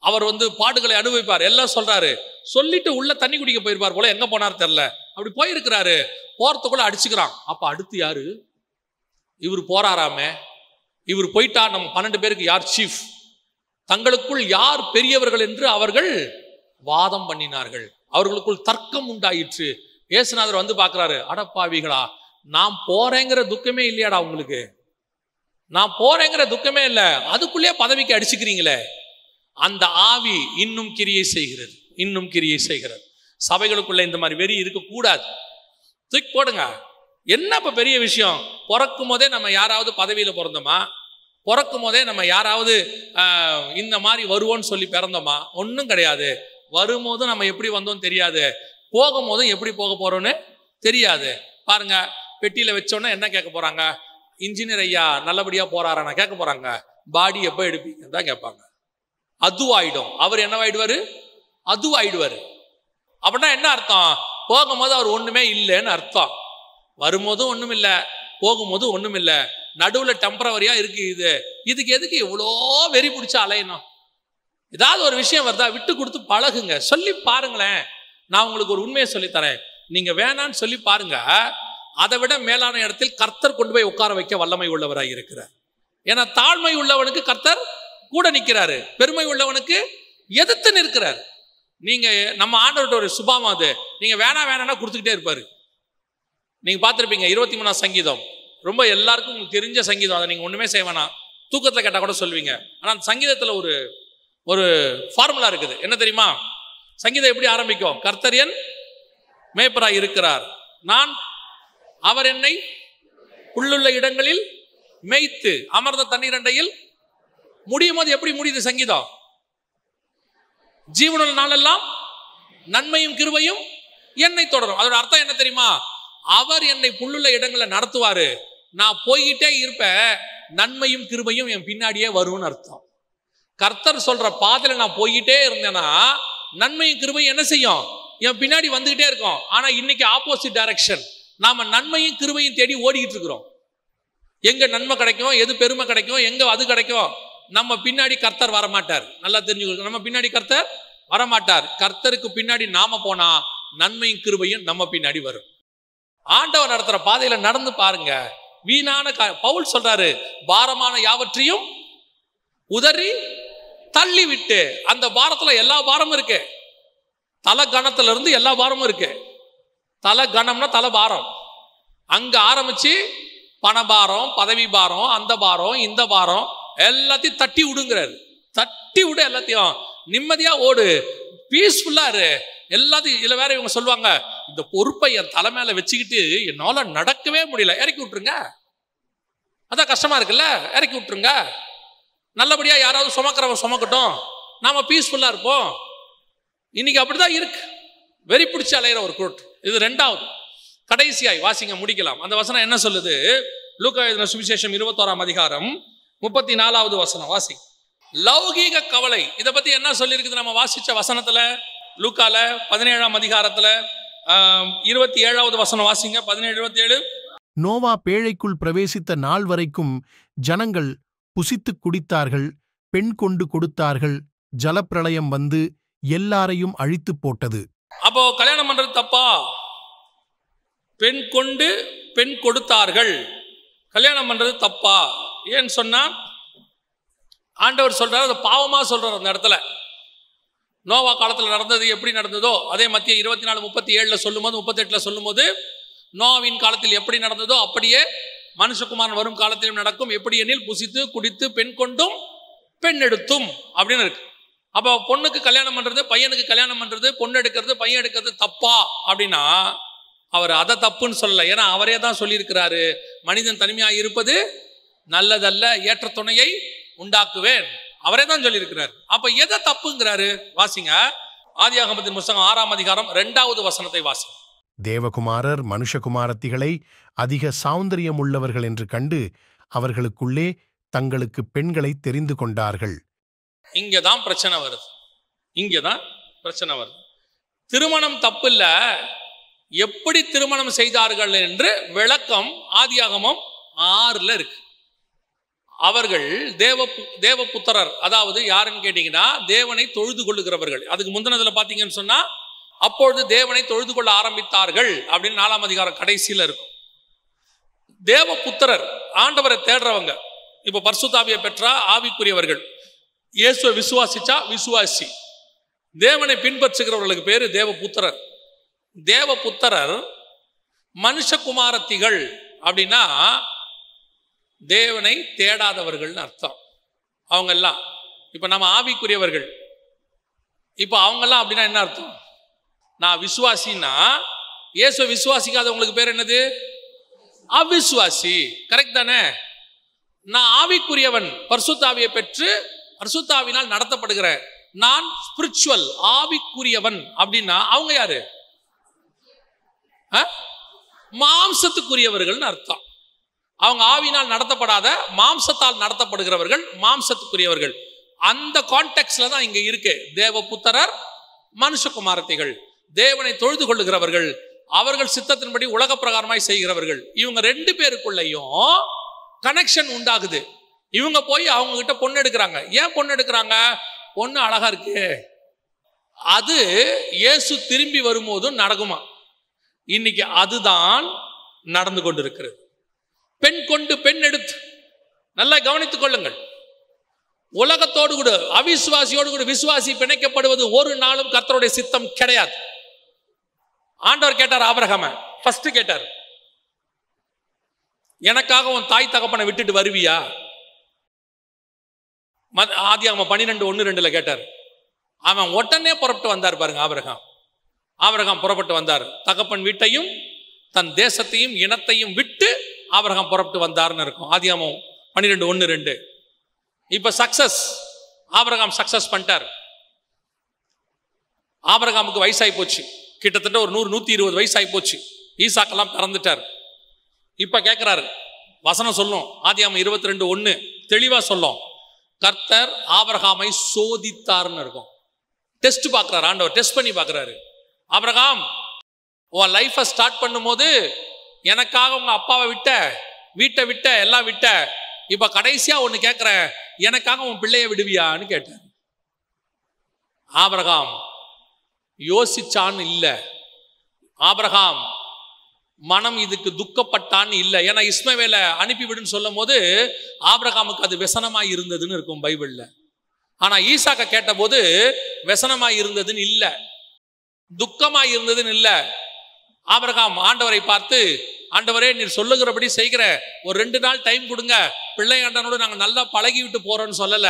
அவர் பாடுகளை அனுபவிப்பார், எல்லாம் சொல்றாரு. சொல்லிட்டு உள்ள தண்ணி குடிக்க போயிருப்பார் போல, எங்க போனார் தெரியல. அப்படி போயிருக்கிறாரு, போறதுக்குள்ள அடிச்சுக்கிறான். அப்ப அடுத்து யாரு? இவர் போறாராமே. இவர் போயிட்டா நம்ம 12 பேருக்கு யார் சீஃப்? தங்களுக்குள் யார் பெரியவர்கள் என்று அவர்கள் வாதம் பண்ணினார்கள். அவர்களுக்குள் தர்க்கம் உண்டாயிற்று. இயேசுநாதர் வந்து பார்க்கிறாரு, அடப்பாவிகளா, நான் போறேங்கிற துக்கமே இல்லையாடா உங்களுக்கு? நான் போறேங்கிற துக்கமே இல்லை, அதுக்குள்ளே பதவிக்கு அடிச்சுக்கிறீங்களே. அந்த ஆவி இன்னும் கிரியை செய்கிறது, இன்னும் கிரியை செய்கிறது. சபைகளுக்குள்ள இந்த மாதிரி வெறி இருக்கக்கூடாது. தூக்கி போடுங்க. என்ன இப்ப பெரிய விஷயம்? பிறக்கும் போதே நம்ம யாராவது பதவியில பிறந்தோமா? பிறக்கும் போதே நம்ம யாராவது இந்த மாதிரி வருவோன்னு சொல்லி பிறந்தோமா? ஒன்றும் கிடையாது. வரும்போதும் நம்ம எப்படி வந்தோம் தெரியாது, போகும்போதும் எப்படி போக போறோம்னு தெரியாது. பாருங்க, பெட்டியில வச்சோன்னா என்ன கேட்க போறாங்க? இன்ஜினியர் ஐயா நல்லபடியா போறாரா கேட்க போறாங்க. பாடி எப்போ எடுப்பீங்க தான் கேட்பாங்க. அதுவாயிடும். அவர் என்னவாயிடுவாரு? அதுவாயிடுவாரு. அப்படின்னா என்ன அர்த்தம்? போகும்போது அவர் ஒண்ணுமே இல்லைன்னு அர்த்தம். வரும்போதும் ஒண்ணும் இல்லை, போகும்போது ஒண்ணும் இல்லை, நடுவில் டெம்பரவரியா இருக்கு. இதுக்கு எதுக்கு இவ்வளோ வெறி பிடிச்சா அலையணும்? ஏதாவது ஒரு விஷயம் வருதா, விட்டு கொடுத்து பழகுங்க. சொல்லி பாருங்களேன். நான் உங்களுக்கு ஒரு உண்மையை சொல்லித்தரேன். நீங்க வேணான்னு சொல்லி பாருங்க, அதை விட மேலான இடத்தில் கர்த்தர் கொண்டு போய் உட்கார வைக்க வல்லமை உள்ளவராக இருக்கிறார். ஏன்னா தாழ்மை உள்ளவனுக்கு கர்த்தர் கூட நிற்கிறாரு, பெருமை உள்ளவனுக்கு எதிர்த்து நிற்கிறார். நீங்க நம்ம ஆண்டவர்கிட்ட ஒரு சுபாவம் அது, நீங்க வேணாம்னா கொடுத்துக்கிட்டே இருப்பாரு. நீங்க பார்த்துருப்பீங்க 23ஆம் சங்கீதம், ரொம்ப எல்லாருக்கும் உங்களுக்கு தெரிஞ்ச சங்கீதம். அதை நீங்க ஒண்ணுமே செய்ய வேணாம், தூக்கத்துல கேட்டா கூட சொல்லுவீங்க. ஆனா அந்த சங்கீதத்துல ஒரு ஃபார்முலா இருக்குது. என்ன தெரியுமா? சங்கீதம் எப்படி ஆரம்பிக்கும்? கர்த்தர் என் மேய்ப்பராய் இருக்கிறார், நான் அவர் என்னை புல்லுள்ள இடங்களில் மேய்த்து அமர்ந்த தண்ணீர் அண்டையில். முடியும் போது எப்படி முடியுது சங்கீதம்? ஜீவனுள்ள நாளெல்லாம் நன்மையும் கிருபையும் என்னை தொடரும். அதோட அர்த்தம் என்ன தெரியுமா? அவர் என்னை புல்லுள்ள இடங்களை நடத்துவாரு, நான் போய்கிட்டே இருப்பேன், நன்மையும் கிருபையும் என் பின்னாடியே வரும்னு அர்த்தம். கர்த்தர் சொல்ற பாதையில நான் போய்கிட்டே இருந்தேன்னா நன்மையும் கிருபையும் என்ன செய்யும்? என் பின்னாடி வந்துகிட்டே இருக்கும். ஆனா இன்னைக்கு ஆப்போசிட் டைரக்ஷன். நாம நன்மையும் கிருபையும் தேடி ஓடிக்கிட்டு இருக்கிறோம். எங்க நன்மை கிடைக்கும், எது பெருமை கிடைக்கும், எங்க அது கிடைக்கும், நம்ம பின்னாடி கர்த்தர் வரமாட்டார். நல்லா தெரிஞ்சுக்கணும், நம்ம பின்னாடி கர்த்தர் வரமாட்டார். கர்த்தருக்கு பின்னாடி நாம போனா நன்மையும் கிருபையும் நம்ம பின்னாடி வரும். ஆண்டவர் நடத்துற பாதையில நடந்து பாருங்க. வீணான பவுல் சொல்றாரு, பாரமான யாவற்றையும் உதறி தள்ளி விட்டு. அந்த பாரத்துல எல்லா பாரமும் இருக்கு. தலை கணத்துல இருந்து எல்லா பாரமும் இருக்கு. தலை கணம்னா தலை பாரம். அங்க ஆரம்பிச்சு பணபாரம், பதவி பாரம், அந்த பாரம், இந்த பாரம் எல்லாத்தையும் தட்டி விடுங்கிறாரு. தட்டி விடு, எல்லாத்தையும் நிம்மதியா ஓடு, பீஸ்ஃபுல்லா இரு. எல்லாத்தையும் இதுல வேற இவங்க சொல்லுவாங்க, இந்த பொறுப்பை என் தலை மேல வச்சுக்கிட்டு என்னால நடக்கவே முடியல, இறக்கி விட்டுருங்க. அதான் கஷ்டமா இருக்குல்ல, இறக்கி விட்டுருங்க. நல்லபடியா யாராவது சுமக்கிறவன் சுமக்கட்டும், நாம பீஸ்ஃபுல்லா இருப்போம். இன்னைக்கு அப்படிதான் இருக்கு, வெறி பிடிச்சி அலையிற ஒரு குரூட். இது ரெண்டாவது. கடைசியாய் வாசிங்க, முடிக்கலாம். அந்த வசனம் என்ன சொல்லுது? லூக்கா எழுதின சுவிசேஷம் 21ஆம் அதிகாரம் 34வது வசனம் வாசி. லௌகீக கவலை, இதை பத்தி என்ன சொல்லி இருக்குது நம்ம வாசிச்ச வசனத்துல? லூக்கால 17ஆம் அதிகாரத்துல 27வது வசனம் வாசிங்க. 17:27. நோவா பேழைக்குள் பிரவேசித்த நாள் வரைக்கும் ஜனங்கள் புசித்துக் குடித்தார்கள், பெண் கொண்டு கொடுத்தார்கள், ஜலப்பிரளயம் வந்து எல்லாரையும் அழித்து போட்டது. அப்போ கல்யாணம் பண்றது தப்பா? பெண் கொண்டு பெண் கொடுத்தார்கள், கல்யாணம் பண்றது தப்பா? ஏன்னு சொன்னா ஆண்டவர் சொல்றாரு, அது பாவமா சொல்றாரு. அந்த இடத்துல நோவா காலத்தில் நடந்தது எப்படி நடந்ததோ அதே மத்திய 24:37 சொல்லும்போது 38 சொல்லும்போது நோவாவின் காலத்தில் எப்படி நடந்ததோ அப்படியே மனுஷகுமாரன் வரும் காலத்திலும் நடக்கும். எப்படி எனில் புசித்து குடித்து பெண் கொண்டும் பெண் எடுத்தும் அப்படின்னு இருக்கு. அப்போ பொண்ணுக்கு கல்யாணம் பண்றது, பையனுக்கு கல்யாணம் பண்றது, பொண்ணு எடுக்கிறது, பையன் எடுக்கிறது தப்பா அப்படின்னா அவர் அதை தப்புன்னு சொல்லல. ஏன்னா அவரே தான் சொல்லியிருக்கிறாரு, மனிதன் தனிமையாக இருப்பது நல்லதல்ல, ஏற்ற துணையை உண்டாக்குவேன். அவரே தான் சொல்லியிருக்கிறார். அப்ப எதை தப்புங்கிறாரு? வாசிங்க, ஆதியாகமத்தின் புத்தகம் 6ஆம் அதிகாரம் 2வது வசனத்தை வாசி. தேவகுமாரர் மனுஷகுமாரத்திகளை அதிக சௌந்தரியம் உள்ளவர்கள் என்று கண்டு அவர்களுக்குள்ளே தங்களுக்கு பெண்களை தெரிந்து கொண்டார்கள். இங்கதான் பிரச்சனை வருது. இங்கதான் பிரச்சனை வருது. திருமணம் தப்பு இல்ல, எப்படி திருமணம் செய்தார்கள் என்று விளக்கம் ஆதியாகமம் 6ல் இருக்கு. அவர்கள் தேவபுத்திரர், அதாவது யாருன்னு கேட்டீங்கன்னா தேவனை தொழுது கொள்ளுகிறவர்கள். அதுக்கு முந்தினதுல பாத்தீங்கன்னு சொன்னா அப்பொழுது தேவனை தொழுது கொள்ள ஆரம்பித்தார்கள் அப்படின்னு 4ஆம் அதிகாரம் கடைசியில இருக்கும். தேவபுத்திரர் ஆண்டவரை தேடுறவங்க, இப்ப பரிசுத்த ஆவியை பெற்றா ஆவிக்குரியவர்கள். இயேசுவை விசுவாசிச்சா விசுவாசி. தேவனை பின்பற்றுகிறவர்களுக்கு பேரு தேவபுத்திரர். தேவபுத்திரர் மனுஷகுமாரத்திகள் அப்படின்னா தேவனை தேடாதவர்கள்னு அர்த்தம். அவங்க எல்லாம் இப்ப நம்ம ஆவிக்குரியவர்கள். இப்ப அவங்கெல்லாம் அப்படின்னா என்ன அர்த்தம்? நான் விசுவாசின்னா இயேசுவை விசுவாசிக்காதவங்களுக்கு பேர் என்னது? அவிசுவாசி. கரெக்ட் தானே? நான் ஆவிக்குரியவன், பரிசுத்தாவியை பெற்று பரிசுத்தாவினால் நடத்தப்படுகிற நான் ஸ்பிரிச்சுவல் ஆவிக்குரியவன் அப்படின்னா அவங்க யாரு? மாம்சத்துக்குரியவர்கள் அர்த்தம். அவங்க ஆவினால் நடத்தப்படாத மாம்சத்தால் நடத்தப்படுகிறவர்கள் மாம்சத்துக்குரியவர்கள். அந்த கான்டெக்ட்ல தான் இங்க இருக்கு. தேவபுத்திரர் மனுஷகுமாரத்திகள், தேவனை தொழுது கொள்ளுகிறவர்கள், அவர்கள் சித்தத்தின்படி உலக பிரகாரமாய் செய்கிறவர்கள். இவங்க ரெண்டு பேருக்குள்ளேயும் கனெக்ஷன் உண்டாகுது. இவங்க போய் அவங்க கிட்ட பொண்ணு எடுக்கிறாங்க. ஏன் பொண்ணு எடுக்கிறாங்க? பொண்ணு அழகா இருக்கு. அது இயேசு திரும்பி வரும்போதும் நடக்குமா? இன்னைக்கு அதுதான் நடந்து கொண்டிருக்கிறது. பெண் கொண்டு பெண் எடுத்து நல்லா கவனித்துக் கொள்ளுங்கள். உலகத்தோடு கூட அவிசுவாசியோடு கூட விசுவாசி பிணைக்கப்படுவது ஒரு நாளும் கர்த்தருடைய சித்தம் கிடையாது. ஆண்டவர் கேட்டார் ஆபிரகாம, ஃபர்ஸ்ட் கேட்டார், எனக்காக உன் தாய் தகப்பனை விட்டுட்டு வருவியா? ஆதியாகமம் 12:1-2 கேட்டார். அவன் உடனே புறப்பட்டு வந்தார் பாருங்க. ஆபிரகாம் புறப்பட்டு வந்தார். தகப்பன் வீட்டையும் தன் தேசத்தையும் இனத்தையும் விட்டு ஆபிரகாம் புறப்பட்டு வந்தார்னு இருக்கும். ஆதியாகமம் 12:1-2. இப்ப சக்சஸ், ஆபிரகாம் சக்சஸ் பண்ணிட்டார். ஆபிரகாமுக்கு வயசாகி போச்சு, கிட்டத்தட்ட ஒரு 100-120 வயசாகி போச்சு. ஈசாக்கெல்லாம் பிறந்துட்டார். இப்ப கேட்கிறாரு, வசனம் சொல்லும், ஆதியாகமம் 22:1 தெளிவா சொல்லும், கர்த்தர் ஆபிரகாமை சோதித்தார்னு இருக்கும். டெஸ்ட் பார்க்கிறார் ஆண்டவர், டெஸ்ட் பண்ணி பார்க்கிறாரு. ஆபிரகாம், உன் லைஃபை ஸ்டார்ட் பண்ணும் போது எனக்காக உங்க அப்பாவை விட்ட, வீட்டை விட்ட, எல்லாம் விட்ட. இப்ப கடைசியா ஒண்ணு கேட்கிற, எனக்காக உன் பிள்ளைய விடுவியான்னு கேட்டார். ஆபிரகாம் யோசிச்சான்னு இல்ல, ஆபிரகாம் மனம் இதுக்கு துக்கப்பட்டான்னு இல்லை. ஏன்னா இஸ்மவேலை அனுப்பிவிடுன்னு சொல்லும் போது ஆபிரகாமுக்கு அது व्यसனமாய் இருந்ததுன்னு இருக்கும் பைபிள்ல. ஆனா ஈசாக்க கேட்ட போது व्यसனமாய் இருந்ததுன்னு இல்லை, துக்கமாய் இருந்ததுன்னு இல்லை. ஆபிரகாம் ஆண்டவரை பார்த்து, ஆண்டவரே நீர் சொல்லுகிறபடி செய்கிற, ஒரு 2 நாள் டைம் கொடுங்க, பிள்ளையாண்டனோடு நாங்கள் நல்லா பழகி விட்டு போறோம்னு சொல்லல.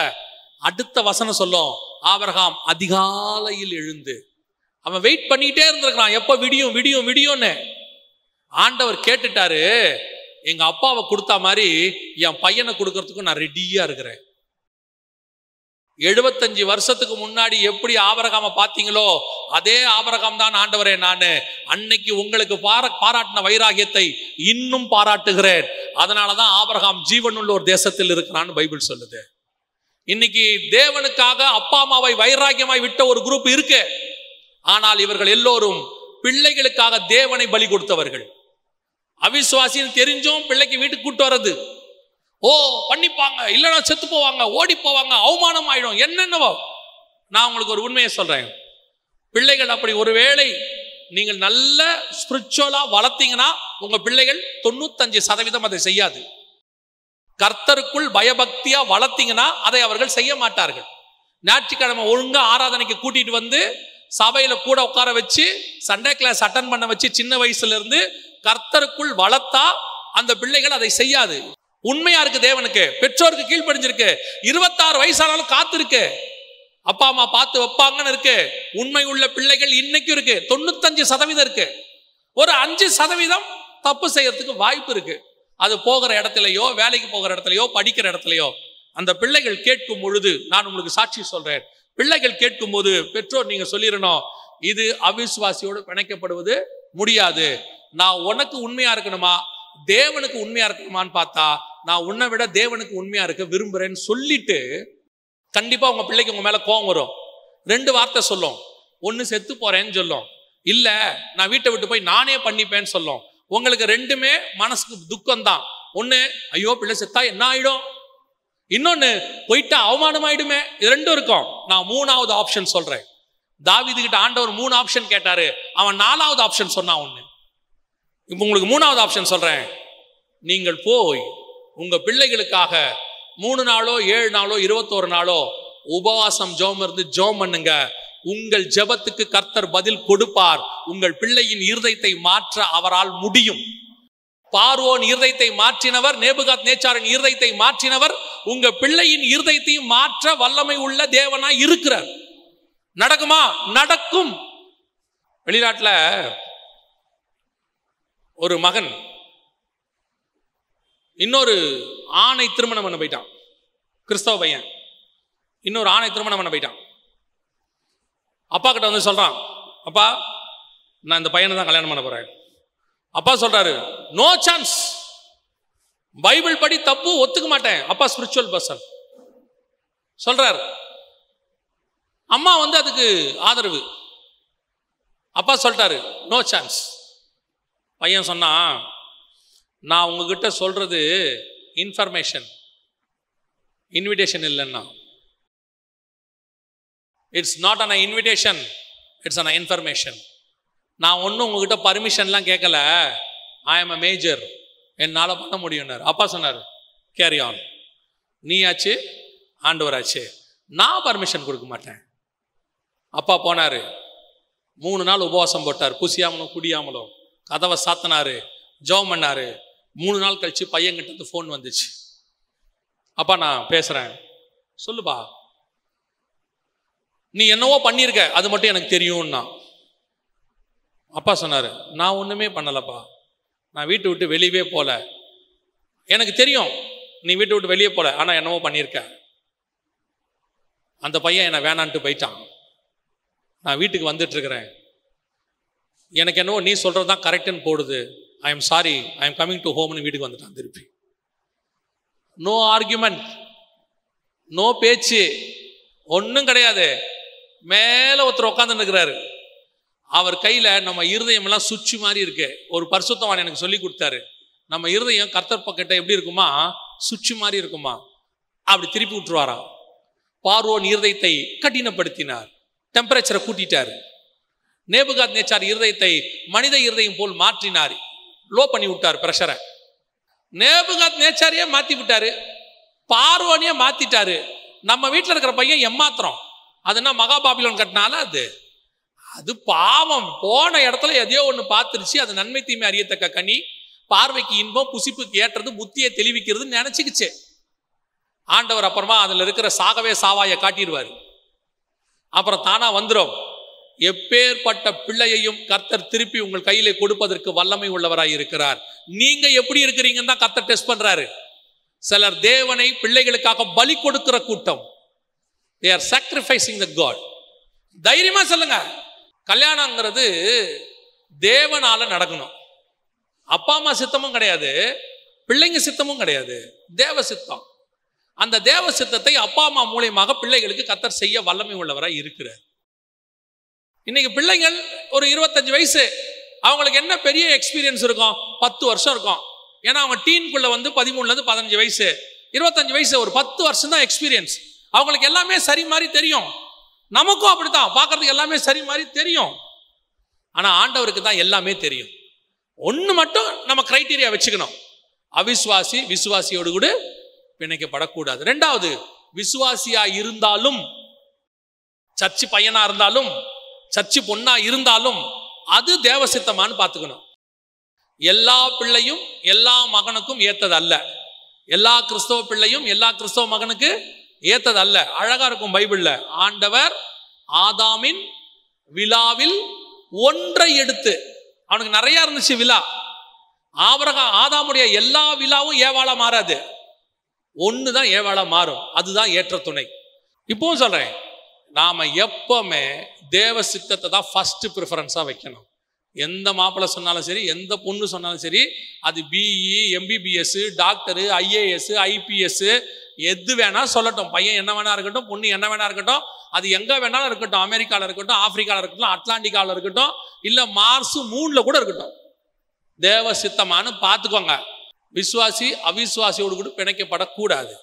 அடுத்த வசனம் சொல்லும், ஆபிரகாம் அதிகாலையில் எழுந்து, அவன் வெயிட் பண்ணிட்டே இருந்திருக்கிறான், எப்ப விடியும் விடியும் விடியும்னு. ஆண்டவர் கேட்டுட்டாரு, எங்க அப்பாவை கொடுத்தா மாதிரி என் பையனை கொடுக்கறதுக்கும் நான் ரெடியா இருக்கிறேன். 75 வருஷத்துக்கு முன்னாடி எப்படி ஆபிரகாம பாத்தீங்களோ அதே ஆபிரகாம் தான் ஆண்டவரே நானு. அன்னைக்கு உங்களுக்கு பாராட்டின வைராகியத்தை இன்னும் பாராட்டுகிறேன். அதனாலதான் ஆபிரகாம் ஜீவனுள்ள ஒரு தேசத்தில் இருக்கிறான்னு பைபிள் சொல்லுது. இன்னைக்கு தேவனுக்காக அப்பா அம்மாவை வைராகியமாய் விட்ட ஒரு குரூப் இருக்கு. ஆனால் இவர்கள் எல்லோரும் பிள்ளைகளுக்காக தேவனை பலி கொடுத்தவர்கள். அவிசுவாசின்னு தெரிஞ்சும் பிள்ளைக்கு வீட்டுக்கு கூட்டு வர்றது, ஓ பண்ணிப்பாங்க, இல்லைன்னா செத்து போவாங்க, ஓடி போவாங்க, அவமானம் ஆயிடும், என்னென்னவோ. நான் உங்களுக்கு ஒரு உண்மையை சொல்றேன், பிள்ளைகள் அப்படி ஒருவேளை நீங்கள் நல்ல ஸ்பிரிச்சுவலா வளர்த்தீங்கன்னா உங்க பிள்ளைகள் 95% அதை செய்யாது. கர்த்தருக்குள் பயபக்தியா வளர்த்தீங்கன்னா அதை அவர்கள் செய்ய மாட்டார்கள். ஞாயிற்றுக்கிழமை ஒழுங்கா ஆராதனைக்கு கூட்டிட்டு வந்து சபையில கூட உட்கார வச்சு சண்டே கிளாஸ் அட்டன் பண்ண வச்சு சின்ன வயசுல இருந்து கர்த்தருக்குள் வளர்த்தா அந்த பிள்ளைகள் அதை செய்யாது. உண்மையா இருக்கு, தேவனுக்கு பெற்றோருக்கு கீழ்ப்படிஞ்சிருக்கு, 26 வயசானாலும் காத்து இருக்கு, அப்பா அம்மா பார்த்து வைப்பாங்கன்னு இருக்கு. உண்மை உள்ள பிள்ளைகள் இன்னைக்கும் இருக்கு, 95% இருக்கு. ஒரு 5% தப்பு செய்யறதுக்கு வாய்ப்பு இருக்கு. அது போகிற இடத்துலயோ, வேலைக்கு போகிற இடத்துலயோ, படிக்கிற இடத்துலயோ. அந்த பிள்ளைகள் கேட்கும் பொழுது நான் உங்களுக்கு சாட்சி சொல்றேன், பிள்ளைகள் கேட்கும் போது பெற்றோர் நீங்க சொல்லிடணும், இது அவிசுவாசியோடு பிணைக்கப்படுவது முடியாது. நான் உனக்கு உண்மையா இருக்கணுமா, தேவனுக்கு உண்மையா இருக்கணுமான்னு பார்த்தா நான் உன்னை விட தேவனுக்கு உண்மையா இருக்க விரும்புறேன்னு சொல்லிட்டு, கண்டிப்பா உங்க பிள்ளைக்கு உங்க மேல கோபம் வரும். 2 வார்த்தை சொல்லும், ஒன்னு செத்து போறேன்னு சொல்லும், இல்ல நான் வீட்டை விட்டு போய் நானே பண்ணிப்பேன்னு சொல்லும். உங்களுக்கு 2மே மனசுக்கு துக்கம் தான். ஒண்ணு, ஐயோ பிள்ளை செத்தா என்ன ஆயிடும், இன்னொன்னு போயிட்டா அவமானம் ஆயிடுமே. இது 2 இருக்கும். நான் 3வது ஆப்ஷன் சொல்றேன். தாவீது கிட்ட ஆண்டவர் 3 ஆப்ஷன் கேட்டாரு, அவன் 4வது ஆப்ஷன் சொன்னான். ஒண்ணு, இப்ப உங்களுக்கு 3வது ஆப்ஷன் சொல்றேன். நீங்கள் போய் உங்க பிள்ளைகளுக்காக 3 நாளோ 7 நாளோ 21 நாளோ உபவாசம் ஜெபம் இருந்து ஜெபம் பண்ணுங்க. உங்கள் ஜெபத்துக்கு கர்த்தர் பதில் கொடுப்பார். உங்கள் பிள்ளையின் இருதயத்தை மாற்ற அவரால் முடியும். பார்வோன் இருதயத்தை மாற்றினவர், நேபுகாத் நேச்சாரின் இருதயத்தை மாற்றினவர், உங்க பிள்ளையின் இருதயத்தையும் மாற்ற வல்லமை உள்ள தேவனா இருக்கிறார். நடக்குமா? நடக்கும். வெளிநாட்டுல ஒரு மகன் இன்னொரு ஆணை திருமணம் பண்ண போயிட்டான். கிறிஸ்தவ பையன் இன்னொரு ஆணை திருமணம் பண்ண போயிட்டான். அப்பா கிட்ட வந்து சொல்றான், அப்பா நான் இந்த பையனை தான் கல்யாணம் பண்ண போறேன். அப்பா சொல்றாரு, நோ சான்ஸ், பைபிள் படி தப்பு, ஒத்துக்க மாட்டேன். அப்பா ஸ்பிரிச்சுவல் பர்சன் சொல்றாரு. அம்மா வந்து அதுக்கு ஆதரவு. அப்பா சொல்லிட்டாரு, நோ சான்ஸ். பையன் சொன்னா, நான் உங்ககிட்ட சொல்றது இன்ஃபர்மேஷன், இன்விடேஷன் இல்லைன்னா. It's not an invitation, it's an information. நான் ஒன்றும் உங்ககிட்ட பர்மிஷன்லாம் கேட்கல. ஐ எம் அ மேஜர், என்னால் பண்ண முடியும்னாரு. அப்பா சொன்னார், கேரி ஆன், நீ ஆச்சு ஆண்டவராச்சு, நான் பர்மிஷன் கொடுக்க மாட்டேன். அப்பா போனார். 3 நாள் உபவாசம் போட்டார், புசியாமலும் குடியாமலும். கதவை சாத்தினாரு, ஜெபம் பண்ணாரு. 3 நாள் கழிச்சு பையன்கிட்ட இருந்து ஃபோன் வந்துச்சு. அப்பா நான் பேசுறேன், சொல்லுப்பா, நீ என்னவோ பண்ணியிருக்க, அது மட்டும் எனக்கு தெரியும்னா. அப்பா சொன்னாரு, நான் ஒண்ணுமே பண்ணலப்பா, நான் வீட்டை விட்டு வெளியவே போல. எனக்கு தெரியும் நீ வீட்டை விட்டு வெளியே போல, ஆனா என்னவோ பண்ணியிருக்க. அந்த பையன் என்னை வேணான்ட்டு போயிட்டான். நான் வீட்டுக்கு வந்துட்டு இருக்கிறேன். எனக்கு என்னவோ நீ சொல்றது தான் கரெக்டுன்னு போடுது. I am sorry, I am coming to ஹோம்னு வீட்டுக்கு வந்துட்டான் திருப்பி. நோ ஆர்கியூமெண்ட், நோ பேச்சு, ஒன்றும் கிடையாது. மேலே ஒருத்தர் உட்காந்து இருக்கிறாரு. அவர் கையில் நம்ம இருதயம் எல்லாம் சுவிட்ச் மாதிரி இருக்கு. ஒரு பரிசுத்தவான் எனக்கு சொல்லி கொடுத்தாரு, நம்ம இருதயம் கர்த்தர் பக்கத்தை எப்படி இருக்குமா, சுவிட்ச் மாதிரி இருக்குமா. அப்படி திருப்பி விட்டுருவாராம். பார்வோன் இருதயத்தை கடினப்படுத்தினார், டெம்பரேச்சரை கூட்டிட்டார். நேபுகாத் நேச்சார் இருதயத்தை மனித இருதயம் போல் மாற்றினார், லோ பண்ணி விட்டார் பிரஷரை. நேபுகாத் நேச்சாரையே மாற்றி விட்டாரு, பார்வோனையே மாத்திட்டாரு. நம்ம வீட்டில் இருக்கிற பையன் எம்மாத்திரம். அதுனா மகாபாபிலோன் கட்டினால அது பாவம். போன இடத்துல எதையோ ஒன்று பார்த்துருச்சு. அது நன்மை தீமை அறியத்தக்க கனி, பார்வைக்கு இன்பம், புசிப்புக்கு ஏற்றது, புத்தியை தெளிவிக்கிறதுன்னு நினைச்சுக்கிச்சு. ஆண்டவர் அப்புறமா அதுல இருக்கிற சாகவே சாவாயை காட்டிடுவார். அப்புறம் தானா வந்துடும். எப்பேற்பட்ட பிள்ளையையும் கர்த்தர் திருப்பி உங்கள் கையிலே கொடுப்பதற்கு வல்லமை உள்ளவராய் இருக்கிறார். நீங்க எப்படி இருக்கிறீங்கன்னு தான் கர்த்தர் டெஸ்ட் பண்றாரு. சிலர் தேவனை பிள்ளைகளுக்காக பலி கொடுக்கிற கூட்டம். they are sacrificing the God. தைரியமா சொல்லுங்க, கல்யாணங்கிறது தேவனால நடக்கணும். அப்பா அம்மா சித்தமும் கிடையாது, பிள்ளைங்க சித்தமும் கிடையாது, தேவ சித்தம். அந்த தேவ சித்தத்தை அப்பா அம்மா மூலியமாக பிள்ளைகளுக்கு கர்த்தர் செய்ய வல்லமை உள்ளவராய் இருக்கிறார். இன்னைக்கு பிள்ளைகள் ஒரு 25 வயசு, அவங்களுக்கு என்ன பெரிய எக்ஸ்பீரியன்ஸ் இருக்கும்? 10 வருஷம் இருக்கும். ஏன்னா அவங்க டீனுக்குள்ள 13லேருந்து 15 வயசு, 25 வயசு, ஒரு 10 வருஷம் தான் எக்ஸ்பீரியன்ஸ். அவங்களுக்கு எல்லாமே சரி மாதிரி தெரியும். நமக்கும் அப்படித்தான், பார்க்கறதுக்கு எல்லாமே சரி மாதிரி தெரியும். ஆனா ஆண்டவருக்கு தான் எல்லாமே தெரியும். ஒண்ணு மட்டும் நம்ம கிரைட்டீரியா வச்சுக்கணும், அவிசுவாசி விசுவாசியோடு கூட பிணைக்கப்படக்கூடாது. 2வது, விசுவாசியா இருந்தாலும், சர்ச்சு பையனா இருந்தாலும், சர்ச்சு பொண்ணா இருந்தாலும் அது தேவசித்தமானு பார்த்துக்கணும். எல்லா பிள்ளையும் எல்லா மகனுக்கும் ஏத்தது அல்ல. எல்லா கிறிஸ்தவ பிள்ளையும் எல்லா கிறிஸ்தவ மகனுக்கு ஏத்தது அல்ல. அழகா இருக்கும் பைபிள்ல, ஆண்டவர் ஆதாமின் விழாவில் ஒன்றை எடுத்து, அவனுக்கு நிறைய இருந்துச்சு விழா. ஆதாமுடைய எல்லா விழாவும் ஏவாளா மாறாது, ஒண்ணுதான் ஏவாளா மாறும். அதுதான் ஏற்ற துணை. இப்பவும் சொல்றேன், நாம எப்பவுமே தேவ சித்தத்தை தான் ஃபர்ஸ்ட் ப்ரிஃபரன்ஸா வைக்கணும். எந்த மாப்பிள்ளை சொன்னாலும் சரி, எந்த பொண்ணு சொன்னாலும் சரி, அது BE, MBBS, doctor, IAS, IPS, எது வேணா சொல்லட்டும். பையன் என்ன வேணா இருக்கட்டும், பொண்ணு என்ன வேணா இருக்கட்டும், அது எங்க வேணாலும் இருக்கட்டும். அமெரிக்கால இருக்கட்டும், ஆப்பிரிக்கால இருக்கட்டும், அட்லாண்டிக்கால இருக்கட்டும், இல்ல மார்ஸ் மூன்ல கூட இருக்கட்டும். தேவ சித்தமானு பார்த்துக்கோங்க. விசுவாசி அவிசுவாசியோடு கூட பிணைக்கப்படக்கூடாது.